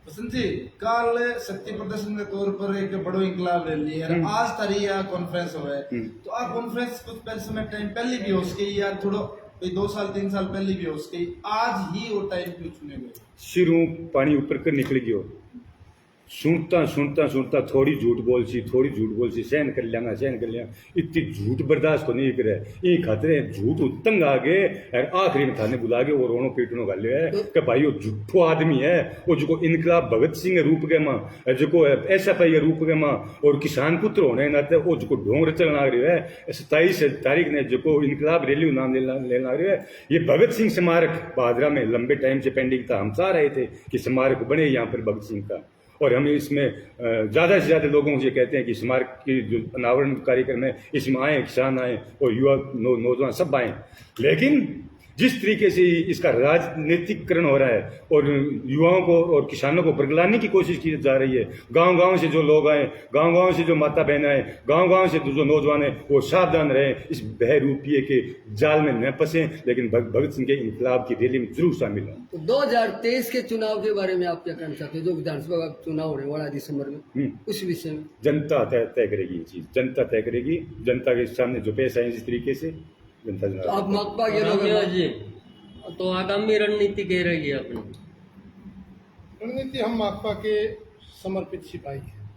बसंत जी, काल शक्ति प्रदर्शन के तौर पर एक बड़ो इंकलाब रैली है, आज तारी आ कॉन्फ्रेंस हुआ है, तो आ कॉन्फ्रेंस कुछ पहले समय टाइम पहले भी हो सके या थोड़ो 2 साल 3 साल पहले भी हो सके, आज ही वो टाइम क्यों चुने गए? सिरों पानी ऊपर कर निकल गयो, सुनता थोड़ी झूठ बोल सी सहन कर लिया, इतनी झूठ बर्दाश्त को नहीं करे, ये खाते झूठ तंग आ गए और आखिरी में थाने बुला के वो रोनो पीटनो गाले है कि भाई वो झूठो आदमी है, वो जो इनकलाब भगत सिंह रूप के माँ, जो SFI रूप के माँ और किसान पुत्र होने नाते वो जो ढोंग रचन आ रही है 27 तारीख ने जो इनकलाब रैली नाम लेना आ रही है। ये भगत सिंह स्मारक भादरा में लंबे टाइम से पेंडिंग था, हम चाह रहे थे कि स्मारक बने यहाँ पर भगत सिंह का, और हम इसमें ज़्यादा से ज़्यादा लोगों से कहते हैं कि स्मारक की जो अनावरण कार्यक्रम है इसमें आए, किसान आए और युवा नौजवान सब आए। लेकिन जिस तरीके से इसका राजनीतिकरण हो रहा है और युवाओं को और किसानों को बरगलाने की कोशिश की जा रही है, गांव-गांव से जो लोग आए, गांव-गांव से जो माता बहन आए, गांव-गांव से जो नौजवान हैं वो सावधान रहें, इस बहरूपिये के जाल में न फंसें, लेकिन भगत सिंह के इनकलाब की रैली में जरूर शामिल हों। तो 2023 के चुनाव के बारे में आप क्या कहना चाहते हो, जो विधानसभा का चुनाव होने वाला है दिसंबर में, उस विषय में? जनता तय करेगी, ये चीज जनता तय करेगी, जनता के सामने जो पेश आए जिस तरीके से जनता तो आप माकपा ये लोग जी तो आगामी रणनीति कह रही है अपनी रणनीति, हम माकपा के समर्पित सिपाही हैं।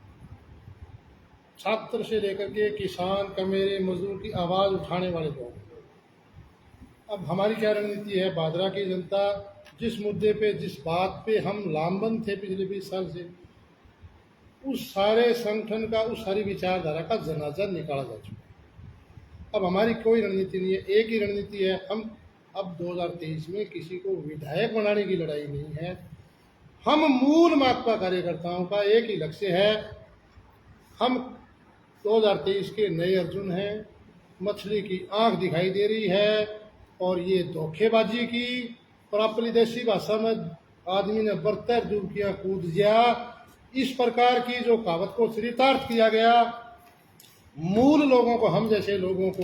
छात्र से लेकर के किसान, कमेरे, मजदूर की आवाज़ उठाने वाले लोग। अब हमारी क्या रणनीति है? भादरा की जनता जिस मुद्दे पे, जिस बात पे हम लामबंद थे पिछले 20 साल से, उस सारे संगठन का, उस सारी विचारधारा का जनाजा निकाला जा चुका है। अब हमारी कोई रणनीति नहीं है, एक ही रणनीति है। हम अब 2023 में किसी को विधायक बनाने की लड़ाई नहीं है। हम मूल माकपा कार्यकर्ताओं का एक ही लक्ष्य है, हम 2023 के नए अर्जुन हैं। मछली की आंख दिखाई दे रही है और ये धोखेबाजी की, प्रापली देसी भाषा में आदमी ने बरतर दूर किया कूद गया, इस प्रकार की जो कहावत को चरितार्थ किया गया। मूल लोगों को, हम जैसे लोगों को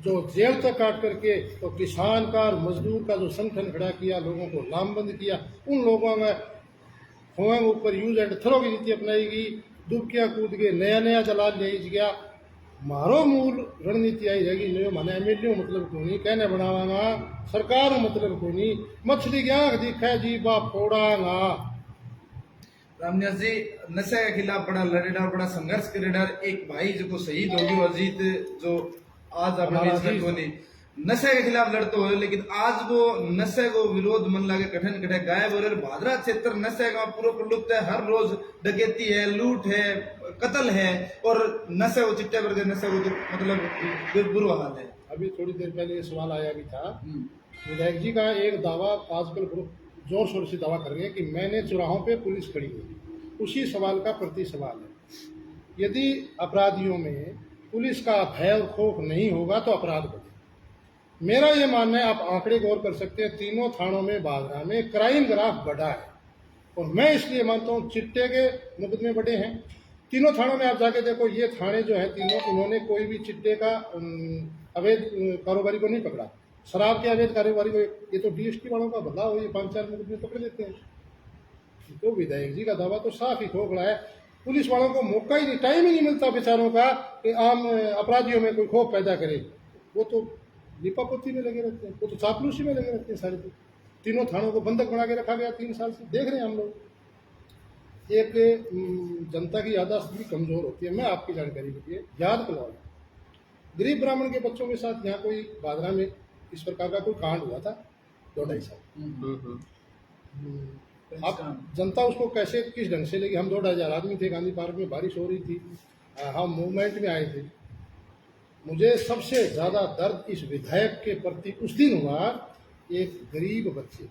जो जेल तक काट करके तो किसान का और मजदूर का जो संगठन खड़ा किया, लोगों को लामबंद किया, उन लोगों में होंगे ऊपर यूज एंड थ्रो की नीति अपनाएगी, डुबकियाँ कूद के नया दलाल ले गया। मारो मूल रणनीति आई रहेगी, नयो माने MLA मतलब को नहीं, कहने बनावागा सरकार मतलब को नहीं, मछली की आंख दिखा जी बाप फोड़ागा। रामनिवास जी, नशे के खिलाफ बड़ा लड़ेडा, बड़ा संघर्ष करेडा, एक भाई जो शहीद हो गयो अजीत, जो आज अपने नशे के खिलाफ लड़ते हो, लेकिन आज वो नशे को विरोध मन लागे कठिन कठे गायब हो रहे। भादरा क्षेत्र नशे का पूरा प्रलुप्त है, हर रोज डकैती है, लूट है, कत्ल है, और नशे को चिट्टे पर नशे को तो मतलब बुरा हाल है। अभी थोड़ी देर पहले ये सवाल आया भी था, विधायक जी का एक दावा आजकल ग्रुप जोर शोर से दावा कर रहे हैं कि मैंने चौराहों पे पुलिस खड़ी हुई। उसी सवाल का प्रति सवाल है, यदि अपराधियों में पुलिस का भय और खौफ नहीं होगा तो अपराध बढ़े। मेरा ये मानना है, आप आंकड़े गौर कर सकते हैं, तीनों थानों में भादरा में क्राइम ग्राफ बढ़ा है, और मैं इसलिए मानता हूँ चिट्टे के मुकदमे बढ़े हैं। तीनों थानों में आप जाके देखो, ये थाने जो है तीनों, इन्होंने कोई भी चिट्टे का अवैध कारोबारी को नहीं पकड़ा, शराब के अवैध कारोबारी को, ये तो DST वालों का भला हो, ये 5-4 मुकदमे पकड़ लेते हैं। तो विधायक जी का दावा तो साफ ही खोखला है, पुलिस वालों को मौका ही नहीं, टाइम ही नहीं मिलता बेचारों का कि आम अपराधियों में कोई खौफ पैदा करे। वो तो लिपापोती में लगे रहते हैं, वो तो चापलूसी में लगे रहते हैं सारे। तीनों थानों को बंधक बना के रखा गया 3 साल से, देख रहे हैं हम लोग। एक जनता की याददाश्त भी कमजोर होती है। मैं आपकी जानकारी के लिए याद करवाऊँ, गरीब ब्राह्मण के बच्चों के साथ यहाँ कोई भादरा में इस प्रकार का कोई कांड हुआ था 2-2.5 साल। अब जनता उसको कैसे किस ढंग से लेगी। हम 2,500 आदमी थे, गांधी पार्क में बारिश हो रही थी, हम मूवमेंट में आए थे। मुझे सबसे ज़्यादा दर्द इस विधायक के प्रति उस दिन हुआ। एक गरीब बच्चे,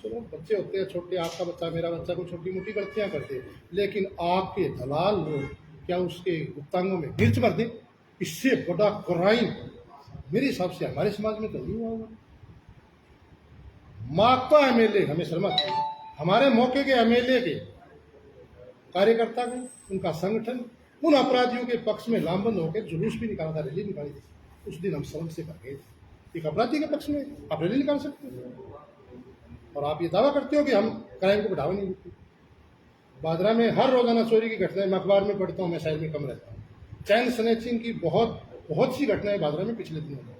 चलो बच्चे होते हैं छोटे, आपका बच्चा मेरा बच्चा को छोटी मोटी गलतियाँ करते हैं, लेकिन आपके दलाल लोग क्या उसके गुप्तांगों में मिर्च भर दें? इससे बड़ा क्राइम मेरे हिसाब से हमारे समाज में तो नहीं हुआ होगा। माकपा एमएलए हमें शर्मा थी, हमारे मौके के एमएलए के कार्यकर्ता ने, उनका संगठन उन अपराधियों के पक्ष में लामबंद होकर जुलूस भी निकाला था, रैली निकाली थी। उस दिन हम शर्म से कर गए थे। एक अपराधी के पक्ष में आप रैली निकाल सकते हो और आप ये दावा करते हो कि हम क्राइम को बढ़ावा नहीं देते। बादरा में हर रोजाना चोरी की घटनाएं मैं अखबार में पढ़ता हूँ, मैं शहर में कम रहता हूँ। चैन स्नैचिंग की बहुत सी घटनाएं बादरा में पिछले दिनों में,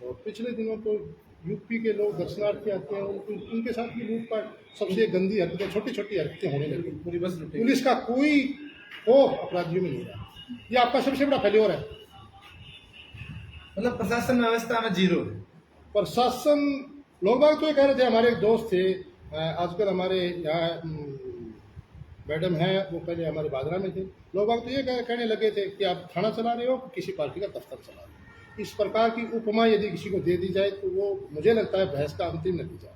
और पिछले दिनों तो यूपी के लोग दर्शनार्थी आते हैं, उनके साथ भी लूटपाट, सबसे गंदी हरकतें, छोटी छोटी हरकतें होने लगी। पुलिस का कोई खौफ अपराधियों में नहीं रहा। ये आपका सबसे बड़ा फेल्योर है। मतलब प्रशासन व्यवस्था में जीरो है। प्रशासन, लोग बाग तो ये कह रहे थे, हमारे एक दोस्त थे आजकल हमारे यहाँ मैडम हैं, वो पहले हमारे बादरा में थे, लोग बाग तो ये कहने लगे थे कि आप थाना चला रहे हो, किसी पार्टी का दफ्तर चला रहे हो। इस प्रकार की उपमा यदि किसी को दे दी जाए तो वो मुझे लगता है बहस का अंतिम नतीजा।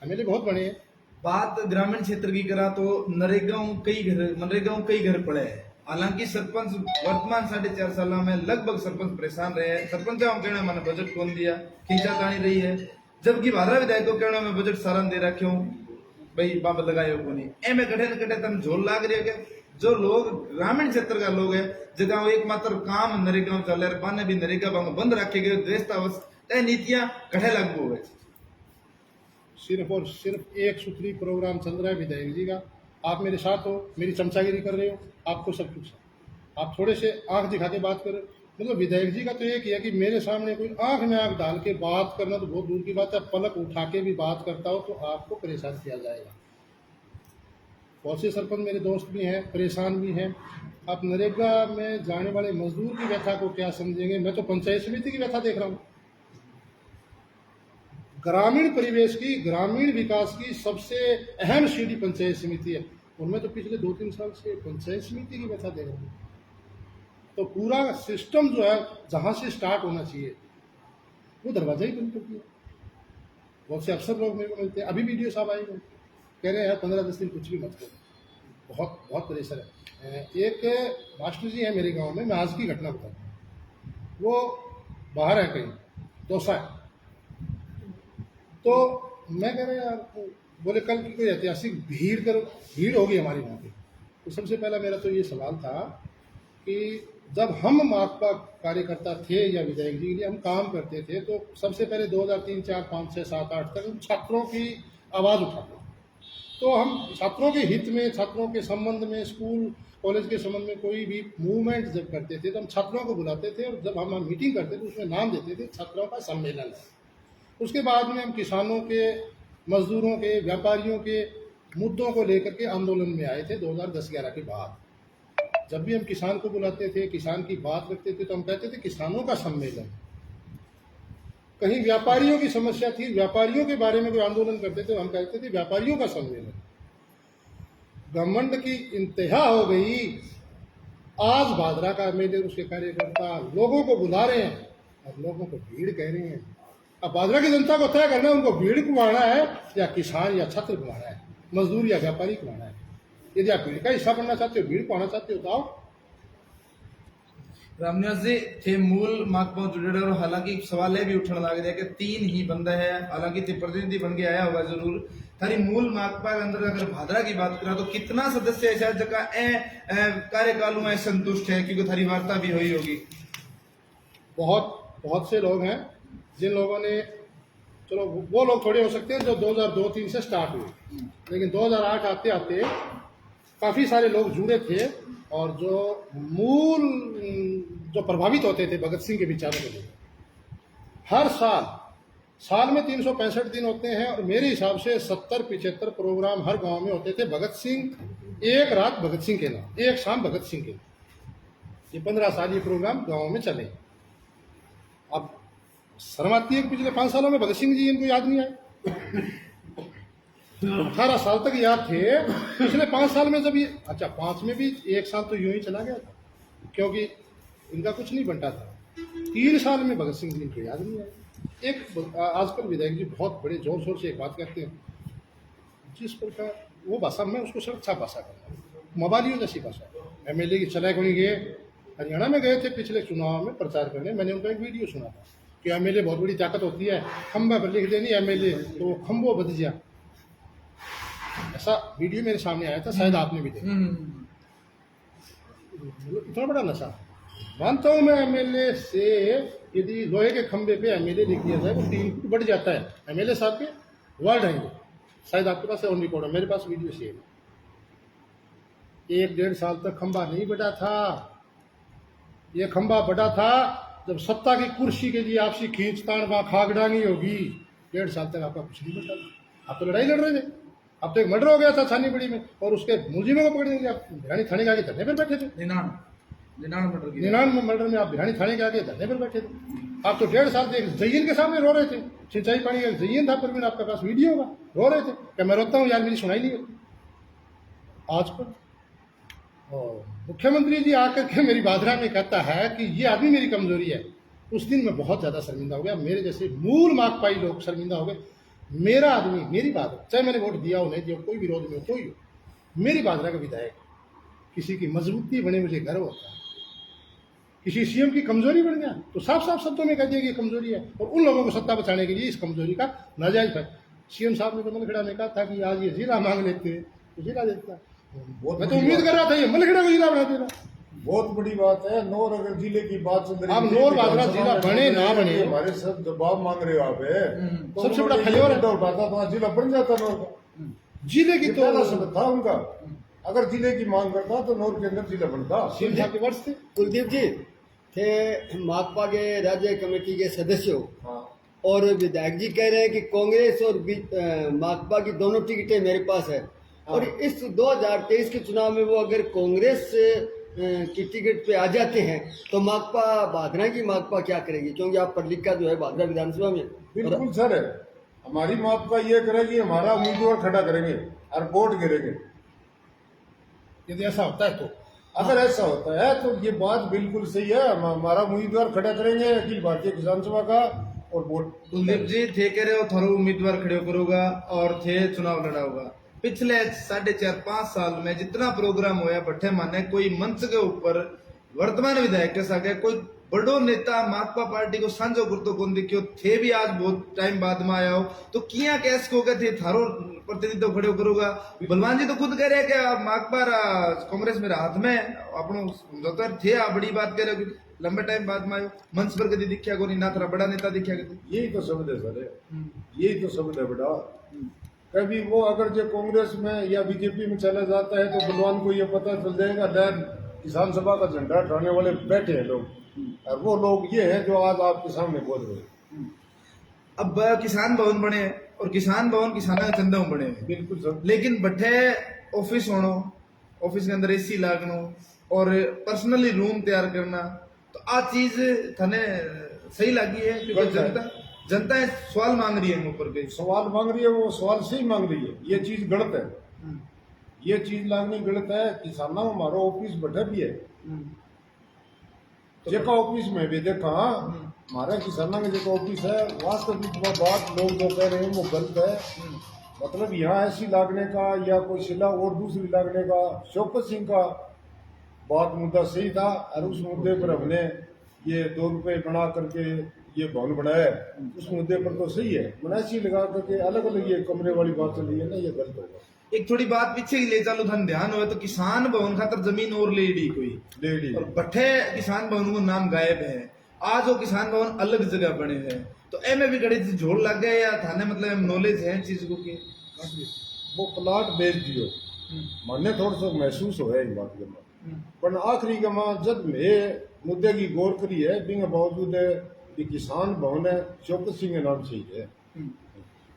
एमएलए बहुत बड़े हैं। बात ग्रामीण क्षेत्र की करा तो मनरेगा कई घर पड़े हैं। हालांकि सरपंच वर्तमान 4.5 साल में लगभग सरपंच परेशान रहे हैं। सरपंच हम कहना मैंने बजट कौन दिया, खींचातानी रही है, जबकि भादरा विधायक को कहना मैं बजट सारण दे रखे हूँ, भाई बाप लगाए को नहीं। एम कठे न कठे तम झोल लाग रही है। जो लोग ग्रामीण क्षेत्र का लोग है, जगह एकमात्र काम नरेगा में चल रहा है, भी नरेगा बंद रखे गए, देशता नीतियां कठे लागू हो। सिर्फ और सिर्फ एक सूत्री प्रोग्राम चल रहा है विधायक जी का। आप मेरे साथ हो, मेरी चमचागिरी कर रहे हो, आपको सब कुछ है। आप थोड़े से आंख दिखा के बात करें, मतलब विधायक जी का तो एक ही है कि मेरे सामने कोई आंख में आंख डाल के बात करना तो बहुत दूर की बात है, पलक उठा के भी बात करता हो तो आपको परेशान किया जाएगा। बहुत से सरपंच मेरे दोस्त भी हैं, परेशान भी हैं। आप नरेगा में जाने वाले मजदूर की व्यथा को क्या समझेंगे? मैं तो पंचायत समिति की व्यथा देख रहा हूँ। ग्रामीण परिवेश की, ग्रामीण विकास की सबसे अहम सीढ़ी पंचायत समिति है, उनमें तो पिछले 2-3 साल से पंचायत समिति की व्यथा दे रहे हैं। तो पूरा सिस्टम जो है जहाँ से स्टार्ट होना चाहिए वो दरवाजा ही बंद कर दिया। बहुत से अफसर लोग मेरे को मिलते हैं, अभी वीडियो साहब आएंगे, कह रहे हैं 15-10 दिन कुछ भी मत करो, बहुत प्रेशर है। एक मास्टर जी है मेरे गांव में, मैं आज की घटना बताता हूँ। वो बाहर है कहीं, दौसा है, तो मैं कह रहा यार, बोले कल की कोई ऐतिहासिक भीड़ होगी हमारे वहाँ पे। तो सबसे पहला मेरा तो ये सवाल था कि जब हम माकपा कार्यकर्ता थे या विधायक जी के लिए हम काम करते थे, तो सबसे पहले 2003, 4, 5, 6, 7, 8 तक हम छात्रों की आवाज़ उठाते थे। तो हम छात्रों के हित में, छात्रों के संबंध में, स्कूल कॉलेज के संबंध में कोई भी मूवमेंट जब करते थे तो हम छात्रों को बुलाते थे, और जब हम मीटिंग करते थे उसमें नाम देते थे छात्रों का सम्मेलन है। उसके बाद में हम किसानों के, मजदूरों के, व्यापारियों के मुद्दों को लेकर के आंदोलन में आए थे 2010-11 के बाद। जब भी हम किसान को बुलाते थे, किसान की बात रखते थे, तो हम कहते थे किसानों का सम्मेलन। कहीं व्यापारियों की समस्या थी, व्यापारियों के बारे में कोई आंदोलन करते थे, हम कहते थे व्यापारियों का सम्मेलन। घमंड की इंतहा हो गई। आज भादरा का एमएलए, उसके कार्यकर्ता लोगों को बुला रहे हैं और लोगों को भीड़ कह रहे हैं। अब भादरा की जनता को तय करना है उनको भीड़ कुमाना है या किसान या छात्र कुमाना है, मजदूर या व्यापारी कुमाना है। यदि आप भीड़ का हिस्सा बनना चाहते हो, भीड़ को आना चाहते हो तो आओ। रामनिवास जी थे मूल माकपा जुड़े, और हालांकि सवाल भी उठने लग रहा है कि 3 ही बंदा है, हालांकि ते प्रतिनिधि बन के आया होगा जरूर। थारी मूल माकपा के अंदर अगर भादरा की बात करा तो कितना सदस्य ऐसा जगह कार्यकाल में संतुष्ट है, क्योंकि थारी वार्ता भी हुई होगी। बहुत से लोग हैं जिन लोगों ने, चलो वो लोग थोड़े हो सकते हैं जो 2002-3 से स्टार्ट हुए, लेकिन 2008 आते आते काफ़ी सारे लोग जुड़े थे, और जो प्रभावित होते थे भगत सिंह के विचारों के लिए। हर साल में 365 दिन होते हैं, और मेरे हिसाब से 70-75 प्रोग्राम हर गांव में होते थे। भगत सिंह, एक रात भगत सिंह के नाम, एक शाम भगत सिंह के नाम। ये 15 साल ये प्रोग्राम गाँव में चले। अब शर्म आती है कि पिछले 5 सालों में भगत सिंह जी इनको याद नहीं आए। 18 साल तक यहाँ थे। पिछले 5 साल में जब ये, अच्छा 5 में भी 1 साल तो यूं ही चला गया था, क्योंकि इनका कुछ नहीं बनता था। 3 साल में भगत सिंह जी इनको याद नहीं आया। एक आजकल विधायक जी बहुत बड़े जोर शोर से एक बात कहते हैं, जिस प्रकार वो भाषा में उसको सर अच्छा भाषा करना, मवालियों जैसी भाषा। MLA की चलाए कोई गए, हरियाणा में गए थे पिछले चुनाव में प्रचार करने, मैंने उनका एक वीडियो सुना था कि MLA बहुत बड़ी ताकत होती है, खम्बा पर लिख देनी MLA तो वो खम्बो बद जा, ऐसा वीडियो मेरे सामने आया था, शायद आपने भी देखा। इतना बड़ा नशा मानता हूँ मैं। MLA से यदि लोहे के खंबे पे MLA लिख दिया जाए वो 3 फुट बढ़ जाता है। MLA साहब के वर्ड हैं, शायद आपके पास ऑन रिकॉर्ड है, मेरे पास वीडियो से 1-1.5 साल तक खंबा नहीं बढ़ा था। ये खंबा बढ़ा था जब सत्ता की कुर्सी के लिए आपसी खींचतान वहां खागडांगी होगी। 1.5 साल तक आपका कुछ नहीं बढ़ा। आप तो लड़ाई लड़ रहे थे, अब तो एक मर्डर हो गया था छानी बड़ी में, और उसके मुलजिमों को पकड़ देंगे। आप भिरानी थाने के आगे धरने पर बैठे थे। निनान मर्डर में आप भिरानी थाने के आगे धरने पर बैठे थे। आप तो 1.5 साल से जयीन के सामने रो रहे थे। सिंचाई पानी का जयीन था, परवीन आपके पास वीडियो होगा, रो रहे थे कि मैं रोता हूँ यार, मेरी सुनाई नहीं होती। आज पर मुख्यमंत्री जी आकर के मेरी बादरा में कहता है कि ये आदमी मेरी कमजोरी है। उस दिन मैं बहुत ज्यादा शर्मिंदा हो गया। मेरे जैसे मूल माकपाई लोग शर्मिंदा हो गए। मेरा आदमी, मेरी बात, चाहे मैंने वोट दिया हो नहीं दिया, कोई विरोध में हो, कोई हो, मेरी बादरा का विधायक किसी की मजबूती बने मुझे गर्व होता है। किसी सीएम की कमजोरी बन गया तो साफ साफ शब्दों में कह दिया कि ये कमजोरी है, और उन लोगों को सत्ता बचाने के लिए इस कमजोरी का नाजायज है। सीएम साहब ने तो मनखेड़ा में कहा था कि आज ये जिला मांग लेते तो जिला देता। मैं तो उम्मीद कर रहा था ये मनखेड़ा को जिला बना देना। बहुत बड़ी बात है। नौर अगर जिले की बात चल रही आप नौर बादरा जिला बने ना बने, हमारे सब दबाव मांग रहे हो आप तो सबसे बड़ा फैलियर है। उठाता तो जिला बन जाता नौर का। जिले की तो शब्द था उनका, अगर जिले की मांग करता तो नौर के अंदर जिला बनता। सीएम साहब के वर्ष थे। कुलदीप जी थे माकपा के राज्य कमेटी के सदस्य हो, हाँ। और विधायक जी कह रहे हैं कि कांग्रेस और माकपा की दोनों टिकटें मेरे पास है, और इस 2023 के चुनाव में वो अगर कांग्रेस की टिकट पे आ जाते हैं तो माकपा, भादरा की माकपा क्या करेगी? क्योंकि आप पटलिका जो है भादरा विधानसभा में। बिल्कुल सर, हमारी माकपा ये करेगी, हमारा उम्मीदवार खड़ा करेंगे और वोट गिरेंगे। यदि ऐसा होता है तो, अगर ऐसा होता है तो ये बात बिल्कुल सही है। हमारा उम्मीदवार खड़ा करेंगे अखिल भारतीय किसान सभा का, और वोट। कुलदीप जी थे कह रहे हो थारो उम्मीदवार खड़े करोगा और थे चुनाव लड़ा होगा। पिछले 4.5-5 साल में जितना प्रोग्राम होया भट्टे माने, कोई मंच के ऊपर वर्तमान विधायक के साथ कोई बड़ो नेता माकपा पार्टी को सांझो करतो कौन दिखियो थे भी आज बहुत टाइम बाद में आया हो तो किया कैस को थे थारो प्रतिनिधित्व खड़े करोगा। बलवान जी तो खुद कह रहे हैं कि आप माकपा कांग्रेस मेरे हाथ में अपनो समझौता थे। आप बड़ी बात कह रहे हो, लंबे टाइम बाद में आयो, मंच पर कभी दिखा को नहीं ना, थोड़ा बड़ा नेता दिखा को। यही तो शब्द है सर, यही तो शब्द है बेटा। कभी वो अगर जो कांग्रेस में या बीजेपी में चला जाता है तो बलवान को ये पता चल जाएगा किसान सभा का झंडा उठाने वाले बैठे हैं लोग, और वो लोग ये हैं जो आज आपके सामने बोल रहे हैं। अब किसान भवन बने हैं और किसान भवन किसाना के चंदा में बने हैं, बिल्कुल सर। लेकिन बट्ठे ऑफिस होनो, ऑफिस के अंदर एसी लागनो और पर्सनली रूम तैयार करना, तो आ चीज थने सही लगी है? क्योंकि जनता सवाल मांग रही है ऊपर के सवाल मांग रही है, वो सवाल सही मांग रही है। ये चीज गलत है, ये चीज लागनी गलत है। किसाना में हमारा ऑफिस बैठा भी है, जेका ऑफिस में भी देखा हमारा किसाना का जो ऑफिस है, वास्तविक वो बात लोग जो कह रहे हैं वो गलत है। मतलब यहाँ ऐसी लागने का या कोई शिला और दूसरी लागने का, शौकत सिंह का बात मुद्दा सही था, और उस मुद्दे पर हमने ये 2 रुपए बना करके ये भवन बनाया, उस मुद्दे पर तो सही है। मनासी लगा करके अलग अलग ये कमरे वाली बात चल रही है ना, ये गलत होगा। एक थोड़ी बात पीछे की ले चलो, धन ध्यान हो तो किसान भवन खातर जमीन और ले ली कोई लेडी और बट्ठे किसान भवन को नाम गायब है। आज वो किसान भवन अलग जगह बने हैं, तो ए में भी गड़ी झोल लग गए या थाने मतलब नॉलेज है चीज को कि वो प्लाट बेच दियो, मैंने थोड़ा सा महसूस हो इन बात के बाद, पर आखिरी के मां जब मैं मुद्दे की गौर करी है, बिना बावजूद है कि किसान भवन है शौकत सिंह के नाम से ही है।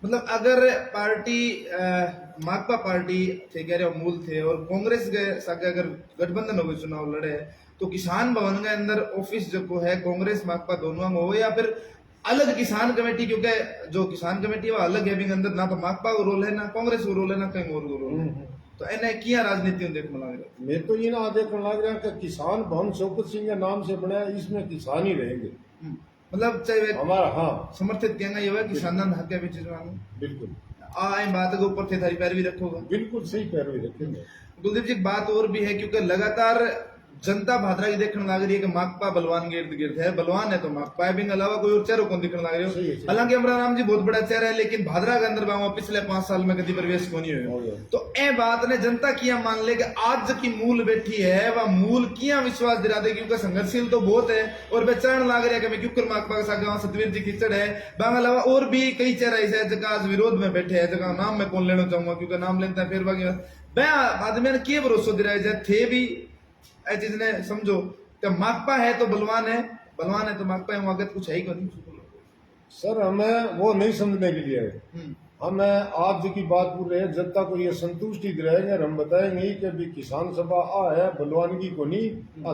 मतलब अगर पार्टी माकपा पार्टी थे कह रहे हो मूल थे और कांग्रेस के साथ अगर गठबंधन हो चुनाव लड़े तो किसान भवन के अंदर ऑफिस जो है कांग्रेस माकपा दोनों में हो, या फिर अलग किसान कमेटी, क्योंकि जो किसान कमेटी है वो अलग है, भी अंदर ना तो माकपा को रोल है, ना कांग्रेस को रोल है, ना कहीं और को रोल है, तो इन्हें किया राजनीति देखने लग रहा। मैं तो ये ना देखने लग रहा कि किसान भवन शौकत सिंह के नाम से बना है, इसमें किसान ही रहेंगे मतलब चाहे वे हमारा। हाँ समर्थित किया ये हुआ किसान हक के बीच में बिल्कुल आए बात के ऊपर थे थारी पैरवी रखोगा। बिल्कुल सही पैरवी रखेंगे। कुलदीप जी, एक बात और भी है, क्योंकि लगातार जनता भाद्रा की देखने लग रही है कि माकपा बलवान के इर्द गिर्द है, बलवान है तो माकपा है, भी अलावा कोई और चेहरा कौन दिखने लग रहे सही है, हो। सही। हालांकि अमराराम जी बहुत बड़ा चेहरा है, लेकिन भाद्रा के अंदर बाबा पिछले 5 साल में कभी प्रवेश को नहीं हुए। तो ए बात ने जनता किया मान ले कि आज की मूल बैठी है वह मूल किया विश्वास दिला दे, क्योंकि संघर्षशील तो बहुत है और बेचैन लग रहा है कि मैं क्यों माकपा के साथ गाँव सतवीर जी कीचड़ है, बांग अलावा और भी कई चेहरा ऐसे है जगह आज विरोध में बैठे है, जगह नाम मैं कौन लेना चाहूंगा, क्योंकि नाम लेता है फिर बाकी आदमी ने किए भरोसा दिलाया जाए थे भी ऐ चीज ने समझो कि माकपा है तो बलवान है, बलवान है तो माकपा है, वहां कुछ है ही नहीं। सर हमें वो नहीं समझने के लिए है, हमें आप जी की बात पूछ रहे हैं, जनता को ये संतुष्टि दिलाएंगे और हम बताएंगे कि भी किसान सभा आ है बलवानगी को नहीं,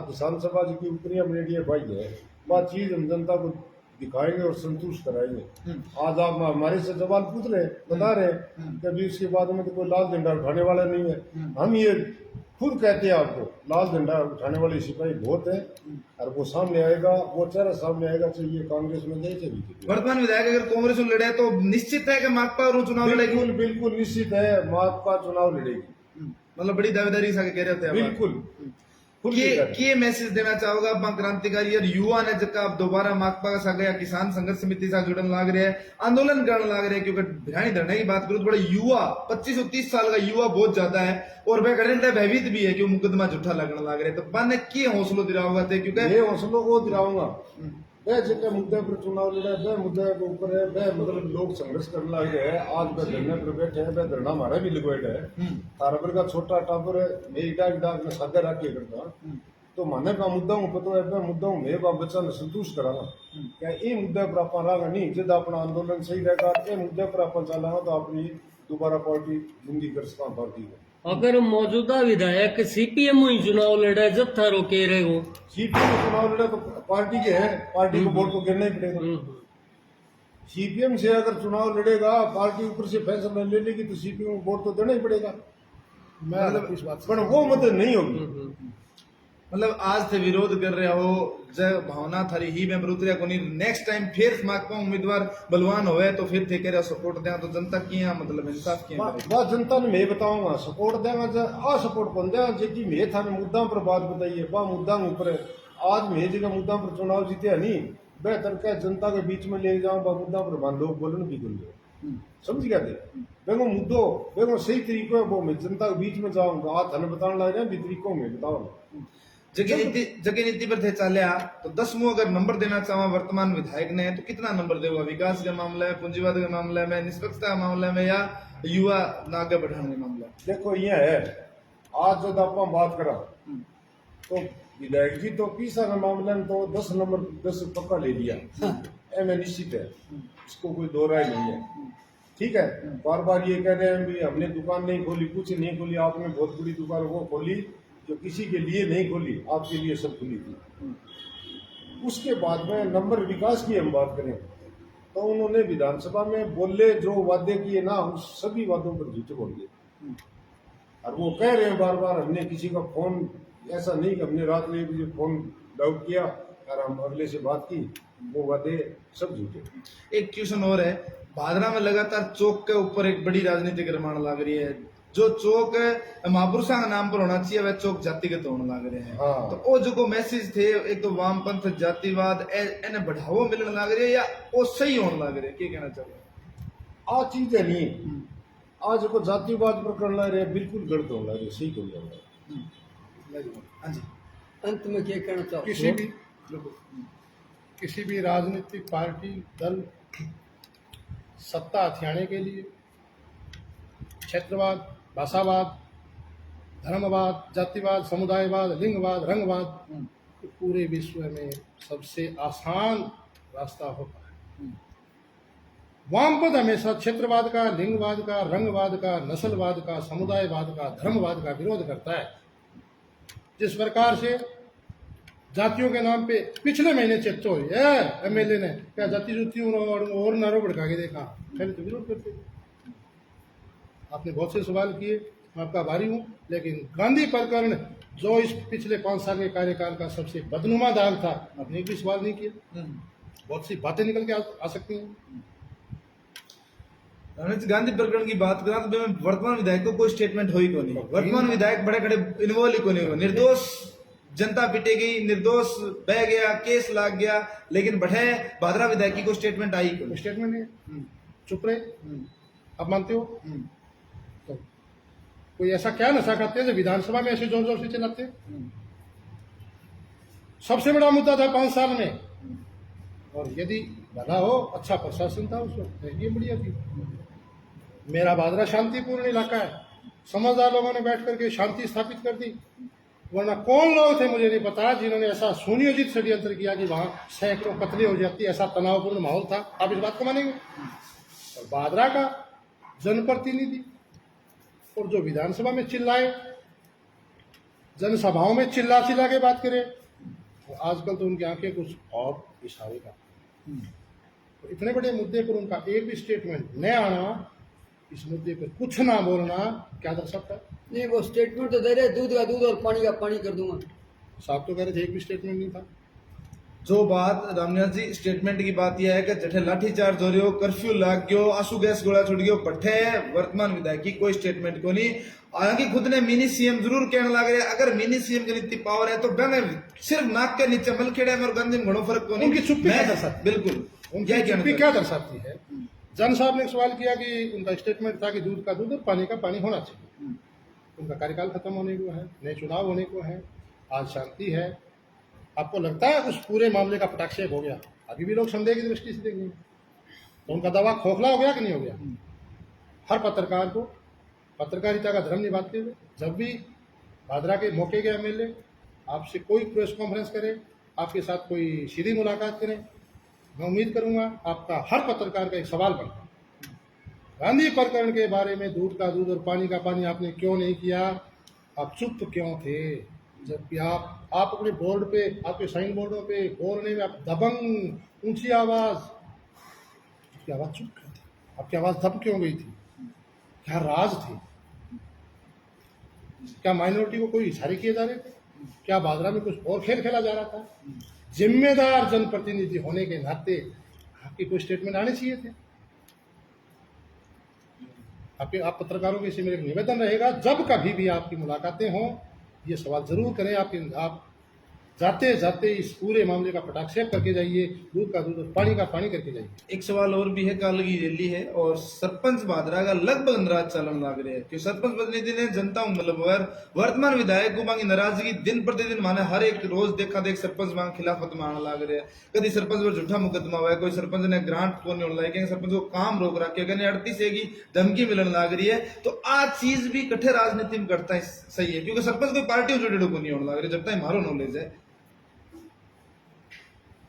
किसान सभा जी की ऊपरिया मिलेटी है भाई है, बात चीज हम जनता को दिखाएंगे और संतुष्ट कराएंगे। आज आप हमारे से सवाल पूछ रहे बता रहे कि अभी उसके बाद में तो कोई लाल झंडा उठाने वाला नहीं है, हम ये खुद कहते हैं आपको लाल झंडा उठाने वाले सिपाही बहुत है और वो सामने आएगा, वो चेहरा सामने आएगा, चाहिए कांग्रेस में नहीं चाहिए। वर्तमान विधायक अगर कांग्रेस में लड़े तो निश्चित है कि माकपा और चुनाव लड़ेगी। बिल्कुल बिल्कुल निश्चित है माकपा चुनाव लड़ेगी, मतलब बड़ी दावेदारी से कह रहे थे बिल्कुल। ये मैसेज देना चाहोगा अपना क्रांतिकारी और युवा ने जब आप दोबारा माकपा का साथ गया किसान संघर्ष समिति से जुड़न लाग रहे हैं, आंदोलन करने लाग रहे हैं, क्योंकि भिरानी धरने की बात करूं तो बड़े युवा 25 और 30 साल का युवा बहुत ज्यादा है और वह घंटे भयभीत भी है कि मुकदमा झूठा लगने लाग रहे हैं, तो बने की हौसलों दिलाओगा थे, क्योंकि ये हौसलों को दिलाऊंगा वह जितने मुद्दे पर चुनाव लड़े वह मुद्दे के ऊपर है, वह मतलब लोग संघर्ष करने लगे है, आज वह धरने पर बैठे हैं, वह धरना हमारा भी लिगोइड है, तारापुर का छोटा टापर है, मैं इटा में सादा रख के करता तो माने का मुद्दा हूँ पता है मुद्दा हूँ मैं बच्चा ने संतुष्ट कराना क्या ये मुद्दे पर आप रहा नहीं जब अपना आंदोलन सही रहेगा ये मुद्दे पर आप चलाना तो अपनी दोबारा पार्टी जिंदगी कर सकता पार्टी को। अगर मौजूदा विधायक सीपीएम ही चुनाव लड़े जब था रोके रहे हो सीपीएम चुनाव लड़े तो पार्टी के है, पार्टी को वोट तो गिरना ही पड़ेगा। सीपीएम से अगर चुनाव लड़ेगा पार्टी ऊपर से फैसला ले लेगी तो सीपीएम को वोट तो देना ही पड़ेगा, मैं इस बात पर वो मतलब नहीं होगी। मतलब आज थे विरोध कर रहे हो जय भावना थारी ही में बरुतरिया को नहीं, नेक्स्ट टाइम फिर माकपा उम्मीदवार बलवान होए तो फिर थे कह सपोर्ट दें तो जनता किया मतलब इंसाफ किया बात जनता ने मैं बताऊंगा सपोर्ट देगा आ सपोर्ट बन देगा जेकी मैं था मुद्दा पर बात बताइए वह मुद्दा ऊपर आज मैं जगह मुद्दा पर चुनाव जीते नहीं बेहतर क्या जनता के बीच में ले जाऊं वह मुद्दा पर मान लोग बोलन भी बोल समझ गया थे बेगो मुद्दो बेगो सही तरीको है वो मैं जनता के बीच में जाऊंगा आज थाने बताने लग रहे तरीकों में बताऊंगा। जगह नीति पर थे चालिया तो 10वां अगर नंबर देना चाहो वर्तमान विधायक ने तो कितना नंबर देगा, विकास के मामले में, पूंजीवाद के मामले में, निष्पक्षता के मामले में या युवा आगे बढ़ाने के मामले? देखो ये है आज जो आप बात करा तो विधायक जी तो पीसा के मामले में तो 10 नंबर 10 पक्का ले लिया में निश्चित है, इसको कोई दो राय नहीं है। ठीक है, बार बार ये कह रहे हैं भी हमने दुकान नहीं खोली, कुछ नहीं खोली, आपने बहुत बड़ी दुकान वो खोली जो किसी के लिए नहीं खोली, आपके लिए सब खुली थी। उसके बाद में नंबर विकास की हम बात करें तो उन्होंने विधानसभा में बोले जो वादे किए ना उस सभी वादों पर झूठ बोल दिए और वो कह रहे हैं बार बार हमने किसी का फोन ऐसा नहीं कि हमने रात में मुझे फोन डाउट किया और हम अगले से बात की, वो वादे सब झूठे। एक क्वेश्चन और है, भादरा में लगातार चौक के ऊपर एक बड़ी राजनीतिक रमाण लग रही है, जो चौक महापुरुषों के नाम पर होना चाहिए वह चौक जातिगत होने लग रहे हैं। हाँ। तो वो जो मैसेज थे एक तो वामपंथ जातिवाद इन्हें बढ़ावा मिलने लग रही है या वो सही होने लग रहे हैं, क्या कहना चाहिए? आ चीजें नहीं आज को जातिवाद पर करना रहे बिल्कुल गलत हो रहा है, सही हो रहा है। हाँ जी, अंत में क्या कहना चाहो? किसी भी राजनीतिक पार्टी दल सत्ता हथियाने के लिए क्षेत्रवाद, भाषावाद, धर्मवाद, जातिवाद, समुदायवाद, लिंगवाद, रंगवाद पूरे विश्व में सबसे आसान रास्ता होता है। वामपंथ हमेशा क्षेत्रवाद का, लिंगवाद का, रंगवाद का, नस्लवाद का, समुदायवाद का, धर्मवाद का विरोध करता है। जिस प्रकार से जातियों के नाम पे पिछले महीने चेत हो एमएलए ने क्या जाति जुती और नारो भड़का के देखा, पहले तो विरोध करते थे। आपने बहुत से सवाल किए, मैं आपका आभारी हूँ, लेकिन गांधी प्रकरण जो इस पिछले 5 साल के कार्यकाल का सबसे बदनुमा दाग था, आपने एक भी सवाल नहीं किया। बहुत सी बातें निकल के आ सकती हैं। रमेश गांधी प्रकरण की बात करा तो वर्तमान विधायक को कोई स्टेटमेंट हो ही को नहीं। वर्तमान विधायक बड़े खड़े इन्वॉल्व ही को नहीं हो। निर्दोष जनता पिटे गई, निर्दोष बह गया, केस लाग गया, लेकिन बढ़े भादरा विधायक की कोई स्टेटमेंट आई को स्टेटमेंट नहीं, चुप रहे। आप मानते हो? तो कोई ऐसा क्या नशा करते हैं जो विधानसभा में ऐसे जोर जोर से चलाते हैं? सबसे बड़ा मुद्दा था 5 साल में, और यदि भला हो, अच्छा प्रशासन था उस वक्त, ये बढ़िया थी। मेरा भादरा शांतिपूर्ण इलाका है, समझदार लोगों ने बैठ करके शांति स्थापित कर दी। वरना कौन लोग थे मुझे नहीं पता जिन्होंने ऐसा सुनियोजित षड्यंत्र किया कि वहां सैकड़ों कत्ले हो जाती, ऐसा तनावपूर्ण माहौल था। आप इस बात को मानेंगे? और भादरा का जनप्रतिनिधि और जो विधानसभा में चिल्लाए, जनसभाओं में चिल्ला चिल्ला के बात करे, तो आजकल तो उनकी आंखें कुछ और इशारे का। तो इतने बड़े मुद्दे पर उनका एक भी स्टेटमेंट न आना, इस मुद्दे पर कुछ ना बोलना क्या दर्शाता है? नहीं, वो स्टेटमेंट तो दे रहे, दूध का दूध और पानी का पानी कर दूंगा। साहब तो कह रहे थे एक भी स्टेटमेंट नहीं था। जो बात रामनाथ जी स्टेटमेंट की बात यह है कि जठे लाठीचार्ज हो रही हो, कर्फ्यू लाग गयो, आंसू गैस गोला छुड़ गयो, पट्टे वर्तमान विधायक की कोई स्टेटमेंट को नहीं। हालांकि खुद ने मिनी सीएम जरूर कहने लग रहे, अगर मिनी सीएम की नीति पावर है तो बहने सिर्फ नाक के नीचे मलखेड़े में और गंदे में घणो फर्क को नहीं। उनकी चुप्पी क्या दर्शाती? बिल्कुल उनकी चुप्पी क्या दर्शाती है? जन साहब ने एक सवाल किया कि उनका स्टेटमेंट था कि दूध का दूध और पानी का पानी होना चाहिए। उनका कार्यकाल खत्म होने को है, नए चुनाव होने को है, आज शांति है। आपको लगता है उस पूरे मामले का पटाक्षेप हो गया? अभी भी लोग संदेह की दृष्टि से देखेंगे। तो उनका दावा खोखला हो गया कि नहीं हो गया? हर पत्रकार को पत्रकारिता का धर्म निभाते हुए जब भी भादरा के मौके के एमएलए आपसे कोई प्रेस कॉन्फ्रेंस करे, आपके साथ कोई सीधी मुलाकात करें, मैं उम्मीद करूंगा आपका हर पत्रकार का एक सवाल बनता है, गांधी प्रकरण के बारे में दूध का दूध और पानी का पानी आपने क्यों नहीं किया? आप चुप क्यों थे? जबकि आप अपने बोर्ड पे, आपके साइन बोर्डों पे बोलने में आप दबंग ऊंची आवाज, आपकी आवाज चुप क्यों थी? आपकी आवाज दब क्यों गई थी? क्या राज थे? क्या माइनॉरिटी को कोई इशारे किए जा रहे थे? क्या भादरा में कुछ और खेल खेला जा रहा था? जिम्मेदार जनप्रतिनिधि होने के नाते आपकी कोई स्टेटमेंट आने चाहिए थे। आप पत्रकारों के से मेरा एक निवेदन रहेगा, जब कभी भी आपकी मुलाकातें हों, ये सवाल जरूर करें। आप जाते जाते इस पूरे मामले का पटाक्षेप करके जाइए, दूध का दूध और पानी का पानी करके जाइए। एक सवाल और भी है, कल की रैली है और सरपंच भादरा का लगभग नाराज चलन लग रहे हैं कि सरपंच प्रतिनिधि ने जनता मतलब वर्तमान विधायक को मांगी नाराजगी दिन प्रतिदिन माने हर एक रोज देखा देख सरपंच मांग खिलाफत मांग लग रहे हैं। कभी सरपंच पर झूठा मुकदमा हुआ है, कोई सरपंच ने ग्रांट को नहीं लगे, सरपंच को काम रोक रखे, कहने 38 की धमकी मिलने लग रही है। तो आ चीज भी कट्ठे राजनीति में करता है सही है, क्योंकि सरपंच कोई पार्टी जुड़े को नहीं होने लग रही जब तक हमारो नॉलेज है।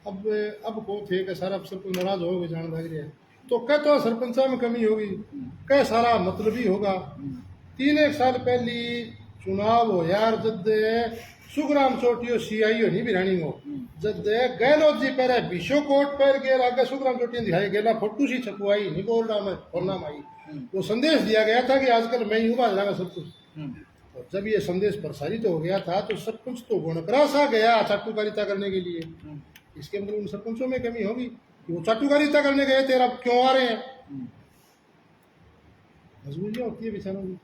अब को थे कि सारा अफसर को नाराज हो गए जान लग रहे हैं, तो कह तो सरपंचा में कमी होगी, कह सारा मतलब ही होगा। 3 साल पहले चुनाव हो यार, जद सुखराम चोटियो सीआईओ नहीं बिरानी हो, जद गहलोत जी पहले विशो कोट पैर के आगे सुखराम चोटियां दिखाई गेला फोटू सी छपवाई नहीं बोल रहा मैं फोरना माई, वो संदेश दिया गया था कि आजकल मैं ही हूँ भाजपा का सब कुछ। और जब ये संदेश प्रसारित हो गया था तो सब कुछ तो गुणकरा सा गया चाटुकारिता करने के लिए। इसके मतलब उन सरपंचों में कमी होगी कि वो चाटुकारिता करने गए थे, अब क्यों आ रहे हैं? मजबूरियां होती है बेचारों की,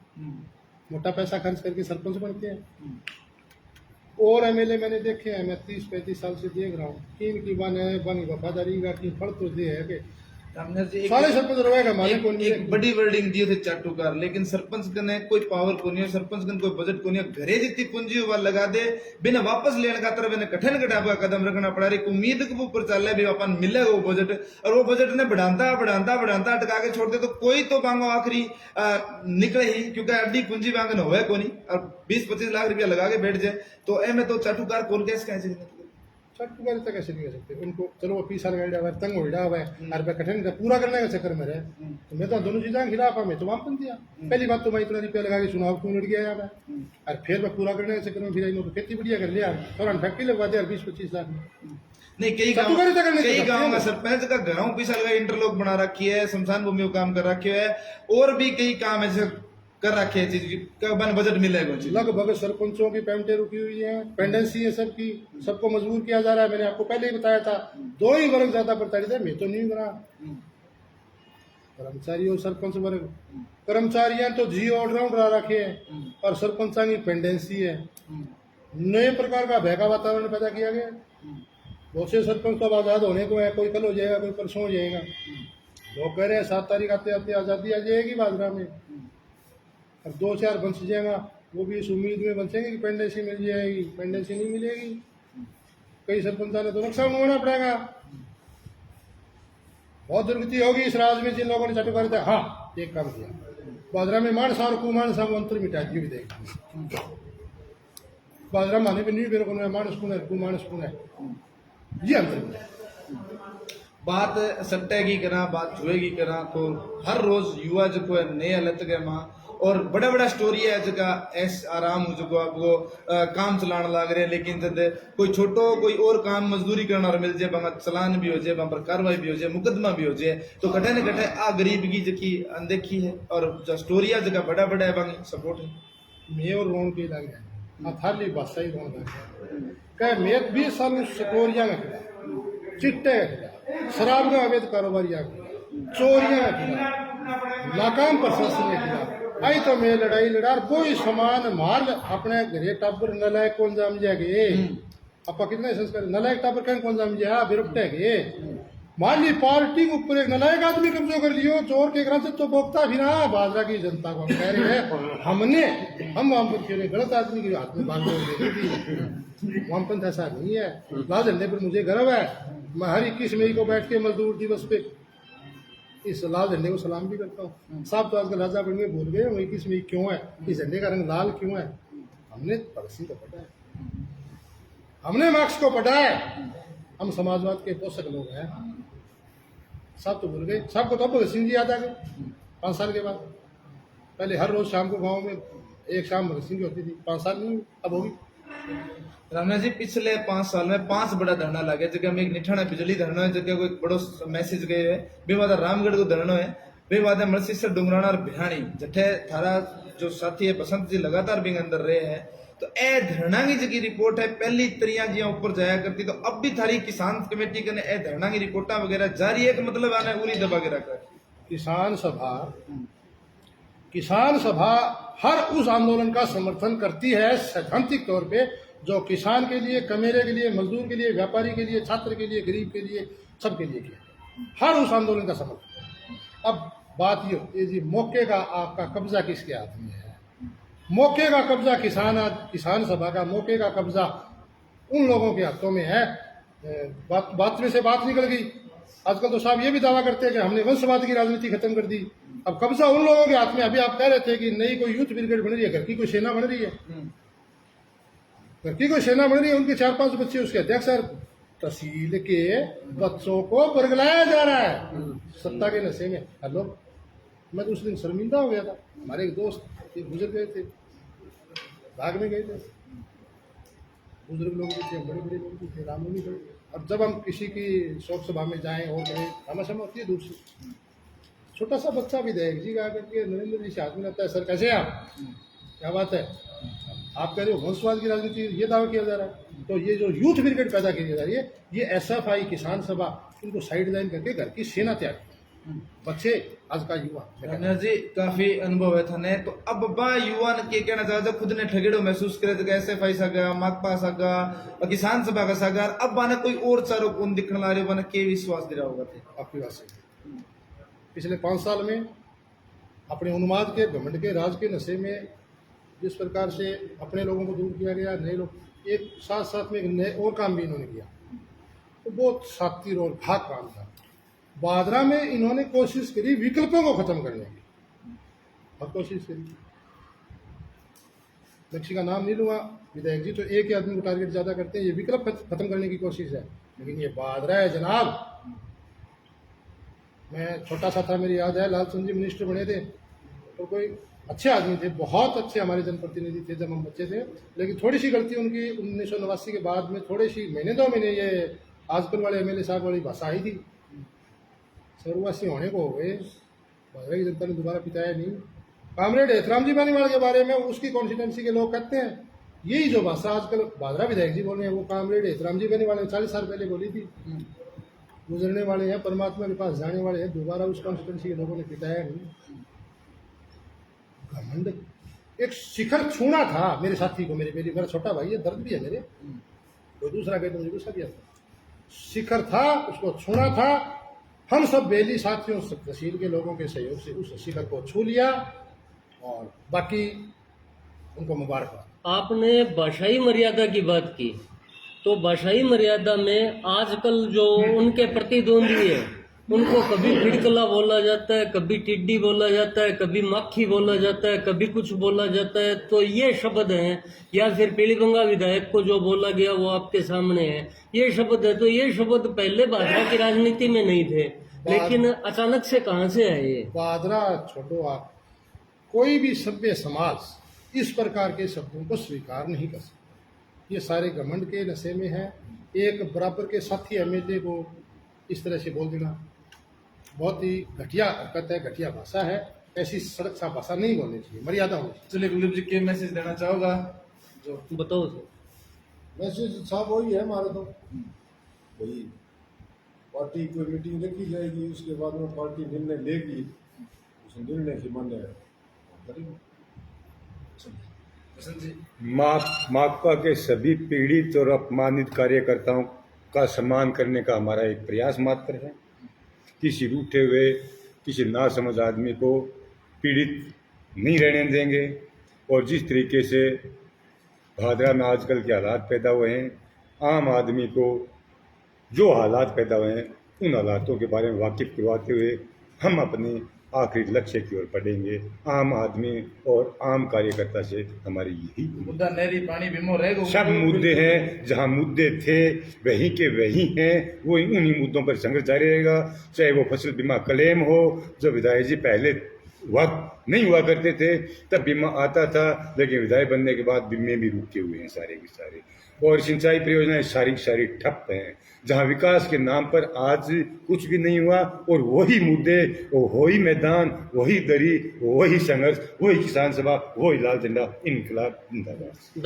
मोटा पैसा खर्च करके सरपंच बनते हैं। और एमएलए मैंने देखे हैं, मैं 30-35 साल से देख रहा हूँ, इनकी बनी वफादारी का की फल तो ये है कि सारे सरपंच रहेगा मालिक को एक बड़ी वर्डिंग दी थे चाटुकार, लेकिन सरपंच ने कोई पावर को नहीं है, सरपंच ने कोई बजट को नहीं है। घरे जितनी पूंजी हुआ लगा दे बिना वापस लेने का तरफ कठिन कटा कदम रखना पड़ा रही। उम्मीद के ऊपर चल रहा है भी अपन मिलेगा वो बजट, और वो बजट ने बढ़ाता बढ़ाता अटका के छोड़ दे तो कोई तो बांगो आखिरी निकले ही, क्योंकि अड्डी पूंजी बांगन हो को नहीं, और 20-25 लाख रुपया लगा के बैठ जाए तो ए में तो चाटुकार कौन कैसे कहे चटुकारिता कैसे नहीं कर सकते उनको? चलो वो पीसा लगाया हुआ है, तंग हो हुआ है, हर पे कठिन पूरा करने के चक्कर में रहे, तो मैं तो दोनों चीज़ें खिलाफ हूं, मैं तो वामपंथी दिया। पहली बात तो मैं इतना रुपया लगा के चुनाव क्यों लड़ गया यार, और फिर मैं पूरा करने के चक्कर में फिर इन्होंने खेती बढ़िया कर लिया, फौरन फैक्ट्री लगवा दिया 20-25 लाख में। नहीं, कई चटुकारिता करने से कई सकते गाँव हैं। का सरपंच का घरों पिछल गए, इंटरलॉक बना रखी है, शमशान भूमि को काम कर रखे है, और भी कई काम ऐसे कर रखे है, चीज का बन बजट मिलेगा चीज। लगभग सरपंचों की पेमेंटें रुकी हुई है, पेंडेंसी है सबकी, सबको मजबूर किया जा रहा है। मैंने आपको पहले ही बताया था, दो ही वर्ग ज्यादा प्रताड़ित है, मैं तो नहीं बना, कर्मचारी और सरपंच वर्ग। कर्मचारियां तो जी ऑलराउंड करा रखे हैं और सरपंचा की पेंडेंसी है। नए प्रकार का भय का वातावरण पैदा किया गया। बहुत से सरपंच तो अब आजाद होने को है, कोई कल हो जाएगा, कोई परसों हो जाएगा। लोग कह रहे हैं 7 तारीख आते आते आजादी आ जाएगी बाजरा में, और 2-4 बंच जाएगा, वो भी इस उम्मीद में बचेंगे कि पेंडेंसी मिल जाएगी, पेंडेंसी नहीं मिलेगी। कई सरपंचा ने तो नुकसान होना पड़ेगा, बहुत दुर्गति होगी इस राज्य में जिन लोगों ने चटुकारिता। हाँ, एक काम किया, बाजरा में मानसा और कुमानसा को अंतर मिटा दिया भी देगा। बाजरा माने भी नहीं, मेरे को मानस कौन है, कुमानस कौन है, ये अंतर मिटा। बात सट्टे की करा, बात जुए की करा, तो हर रोज युवा जो है नए हालत के माँ और बड़ा बड़ा स्टोरी है जगह ऐस आराम हो जो आपको काम चलाने लग रहे हैं, लेकिन जब कोई छोटो कोई और काम मजदूरी करना और मिल जाए, वहां चलान भी हो जाए, वहां पर कार्रवाई भी हो जाए, मुकदमा भी हो जाए, तो कटे न कटे आ गरीब की जकी अनदेखी है, और जो स्टोरी है जगह बड़ा बड़ा है वहां सपोर्ट है। मैं और रोन के लग गया थाली बादशाही रोन लग गया कह मैं 20 साल में सकोरिया में खिला, चिट्टे का खिला, शराब का अवैध कारोबारिया का खिला, चोरियां का खिला, नाकाम प्रशासन के खिला। आई तो मैं लड़ाई लड़ा, कोई समान मार अपने घरे टाबर नलायक कौन जाम जाएगे, आपका कितना संस्कार, नलायक टाबर कहीं कौन जाम जाए, बिरुपटे गे मान ली पार्टी के ऊपर एक नलायक आदमी कब्जो कर लियो, चोर के घर से तो बोकता फिर बाजरा की जनता को हम कह रहे हैं, हम वामपंथी गलत आदमी के हाथ में बांधे हुए। वामपंथ ऐसा नहीं है, लाल झंडे पर मुझे गर्व है। मैं हर 21 मई को बैठ के मजदूर दिवस पे इस लाल झंडे को सलाम भी करता हूँ। साहब तो आजकल राजा बन गए, भूल गए 21 मई क्यों है, इस झंडे का रंग लाल क्यों है। हमने पड़ोसी को पढ़ा है, हमने मार्क्स को पढ़ा है, हम समाजवाद के पोषक लोग हैं। सब तो भूल गए, सबको तो भगत सिंह जी याद आ गए 5 साल के बाद। पहले हर रोज शाम को गांव में एक शाम भगत सिंह की होती थी, 5 साल नहीं अब होगी। रामना जी, पिछले 5 साल में 5 बड़ा धरना लगे, जगह में एक निठाना बिजली धरना है, जगह कोई बड़ो मैसेज गए है, बेवादा रामगढ़ को धरना है, बेवादा मलसीसर डुंगराना और भिहानी जठे थारा जो साथी है बसंत जी लगातार भी अंदर रहे हैं, तो ए धरना की जगह रिपोर्ट है पहली तरिया जी ऊपर जाया करती, तो अब भी थारी किसान कमेटी कने ए धरना की रिपोर्टा वगैरह जारी है कि मतलब आने उरी दबा के रखा है। किसान सभा हर उस आंदोलन का समर्थन करती है सैद्धांतिक तौर पे जो किसान के लिए, कमेरे के लिए, मजदूर के लिए, व्यापारी के लिए, छात्र के लिए, गरीब के लिए, सबके लिए किया, हर उस आंदोलन का समर्थन। अब बात ये जी मौके का आपका कब्जा किसके हाथ में है? मौके का कब्जा किसान सभा का मौके का कब्जा उन लोगों के हाथों में है। बात में से बात निकल गई। आजकल तो साहब ये भी दावा करते हैं कि हमने वंशवाद की राजनीति खत्म कर दी। अब कब्जा उन लोगों के हाथ में। अभी आप कह रहे थे कि नई कोई यूथ ब्रिगेड बन रही है, घर की कोई सेना बन रही है, घर की कोई सेना बन रही है, उनके 4-5 बच्चे उसके अध्यक्ष सर, तहसील के बच्चों को बरगलाया जा रहा है सत्ता के नशे में। हेलो, मैं तो उस दिन शर्मिंदा हो गया था। हमारे एक दोस्त गुजर गए थे, भाग में गए थे, बुजुर्ग लोग भी थे, बड़े बड़े लोग भी थे, रामोनी थे। अब जब हम किसी की शोक सभा में जाएं और कहें, हमेशा होती है दूर से छोटा सा बच्चा विधायक जी का आकर के नरेंद्र जी से हाथ में लगता है, सर कैसे हैं आप, क्या बात है, आप कह रहे हो वंशवाद की राजनीति, ये दावा किया जा रहा है। तो ये जो यूथ ब्रिगेड पैदा की जा रही है, ये एसएफआई किसान सभा, इनको साइड लाइन करके घर की सेना तैयार की। बच्चे आज का युवा रमना जी काफी अनुभव है थाने, तो अब बा युवा ने के कहना चाहते खुद ने ठगेड़ो महसूस करे तो एसएफआई सगा, माकपा सगा, किसान सभा का सगा, अब बाने कोई और चारों कौन दिखने ला रहे हो, के विश्वास दे रहा होगा थे आपकी बात सही। पिछले 5 साल में अपने उन्माद के, घमंड के, राज के नशे में जिस प्रकार से अपने लोगों को दूर किया गया, नए लोग एक साथ साथ में एक नए और काम भी इन्होंने किया, तो बहुत शातिर और भाग काम था। बादरा में इन्होंने कोशिश करी विकल्पों को खत्म करने की, और कोशिश करी लक्ष्य का नाम नहीं लूँगा, विधायक जी तो एक ही आदमी को टारगेट ज़्यादा करते हैं, ये विकल्प खत्म करने की कोशिश है। लेकिन ये बादरा है जनाब, मैं छोटा सा था, मेरी याद है लालचंद जी मिनिस्टर बने थे, तो कोई अच्छे आदमी थे, बहुत अच्छे हमारे जनप्रतिनिधि थे जब हम बच्चे थे, लेकिन थोड़ी सी गलती उनकी 1989 के बाद में, थोड़ी सी महीने 2 महीने ये आजकल वाले एमएलए साहब वाली भाषा आई थी, सर्ववासी होने को हो गए, बादरा की जनता ने दोबारा पिताया नहीं। कामरेड एहतराम जी बानीवाल के बारे में उसकी कॉन्स्टिट्यूंसी के लोग कहते हैं यही जो भाषा आजकल बादरा विधायक जी बोल रहे हैं वो कामरेड एहतराम जी बानीवाल ने 40 साल पहले बोली थी। गुजरने वाले हैं, परमात्मा के पास जाने वाले हैं, दोबारा उस कॉन्स्टिट्यूंसी के लोगों ने पिताया नहीं। घमंड एक शिखर छूना था मेरे साथी को, मेरा छोटा भाई है, दर्द भी है मेरे, कोई दूसरा कहते मुझे गुस्सा भी आता, शिखर था उसको छूना था। हम सब बेली साथियों तहसील के लोगों के सहयोग से उस शिखर को छू लिया और बाकी उनको मुबारकबाद। आपने भाषाई मर्यादा की बात की, तो भाषाई मर्यादा में आजकल जो उनके प्रतिद्वंदी है उनको कभी फिड़कला बोला जाता है, कभी टिड्डी बोला जाता है, कभी मक्खी बोला जाता है, कभी कुछ बोला जाता है। तो ये शब्द हैं, या फिर पीलीबंगा विधायक को जो बोला गया वो आपके सामने है, ये शब्द है। तो ये शब्द पहले भाजपा की राजनीति में नहीं थे, लेकिन अचानक से कहाँ से आए ये? बादरा छोड़ो आप, कोई भी सभ्य समाज इस प्रकार के शब्दों को स्वीकार नहीं कर सकता। ये सारे घमंड के नशे में है। एक बराबर के साथी एमएलए को इस तरह से बोल देना बहुत ही घटिया हरकत है, घटिया भाषा है। ऐसी सड़क सा भाषा नहीं बोलनी चाहिए, मर्यादा होनी चाहिए। चलिए कुलदीप जी के मैसेज देना चाहोगा जो बताओ सर। मैसेज साहब वही है हमारा, तो वही पार्टी की मीटिंग रखी जाएगी, उसके बाद में पार्टी निर्णय लेगी, उस निर्णय के मान्य करेंगे। माकपा के सभी पीड़ित और अपमानित कार्यकर्ताओं का सम्मान करने का हमारा एक प्रयास मात्र है। किसी रूठे हुए, किसी नासमझ आदमी को पीड़ित नहीं रहने देंगे। और जिस तरीके से भादरा में आजकल के हालात पैदा हुए हैं, आम आदमी को जो हालात पैदा हुए हैं उन हालातों के बारे में वाकिफ करवाते हुए हम अपने आखिरी लक्ष्य की ओर बढ़ेंगे। आम आदमी और आम कार्यकर्ता से हमारी यही मुद्दा नहरी पानी बीमो रहेगा। सब मुद्दे हैं, जहां मुद्दे थे वहीं के वहीं हैं, वो उन्हीं मुद्दों पर संघर्ष जारी रहेगा। चाहे वो फसल बीमा क्लेम हो, जो विधायक जी पहले वक्त नहीं हुआ करते थे तब बीमा आता था, लेकिन विधायक बनने के बाद बीमे भी रुके हुए हैं सारे के सारे। और सिंचाई परियोजनाएं सारी ठप हैं, जहां विकास के नाम पर आज कुछ भी नहीं हुआ। और वही मुद्दे, वही मैदान, वही दरी, वही संघर्ष, वही किसान सभा, वही लाल झंडा, इनकलाब जिंदाबाद।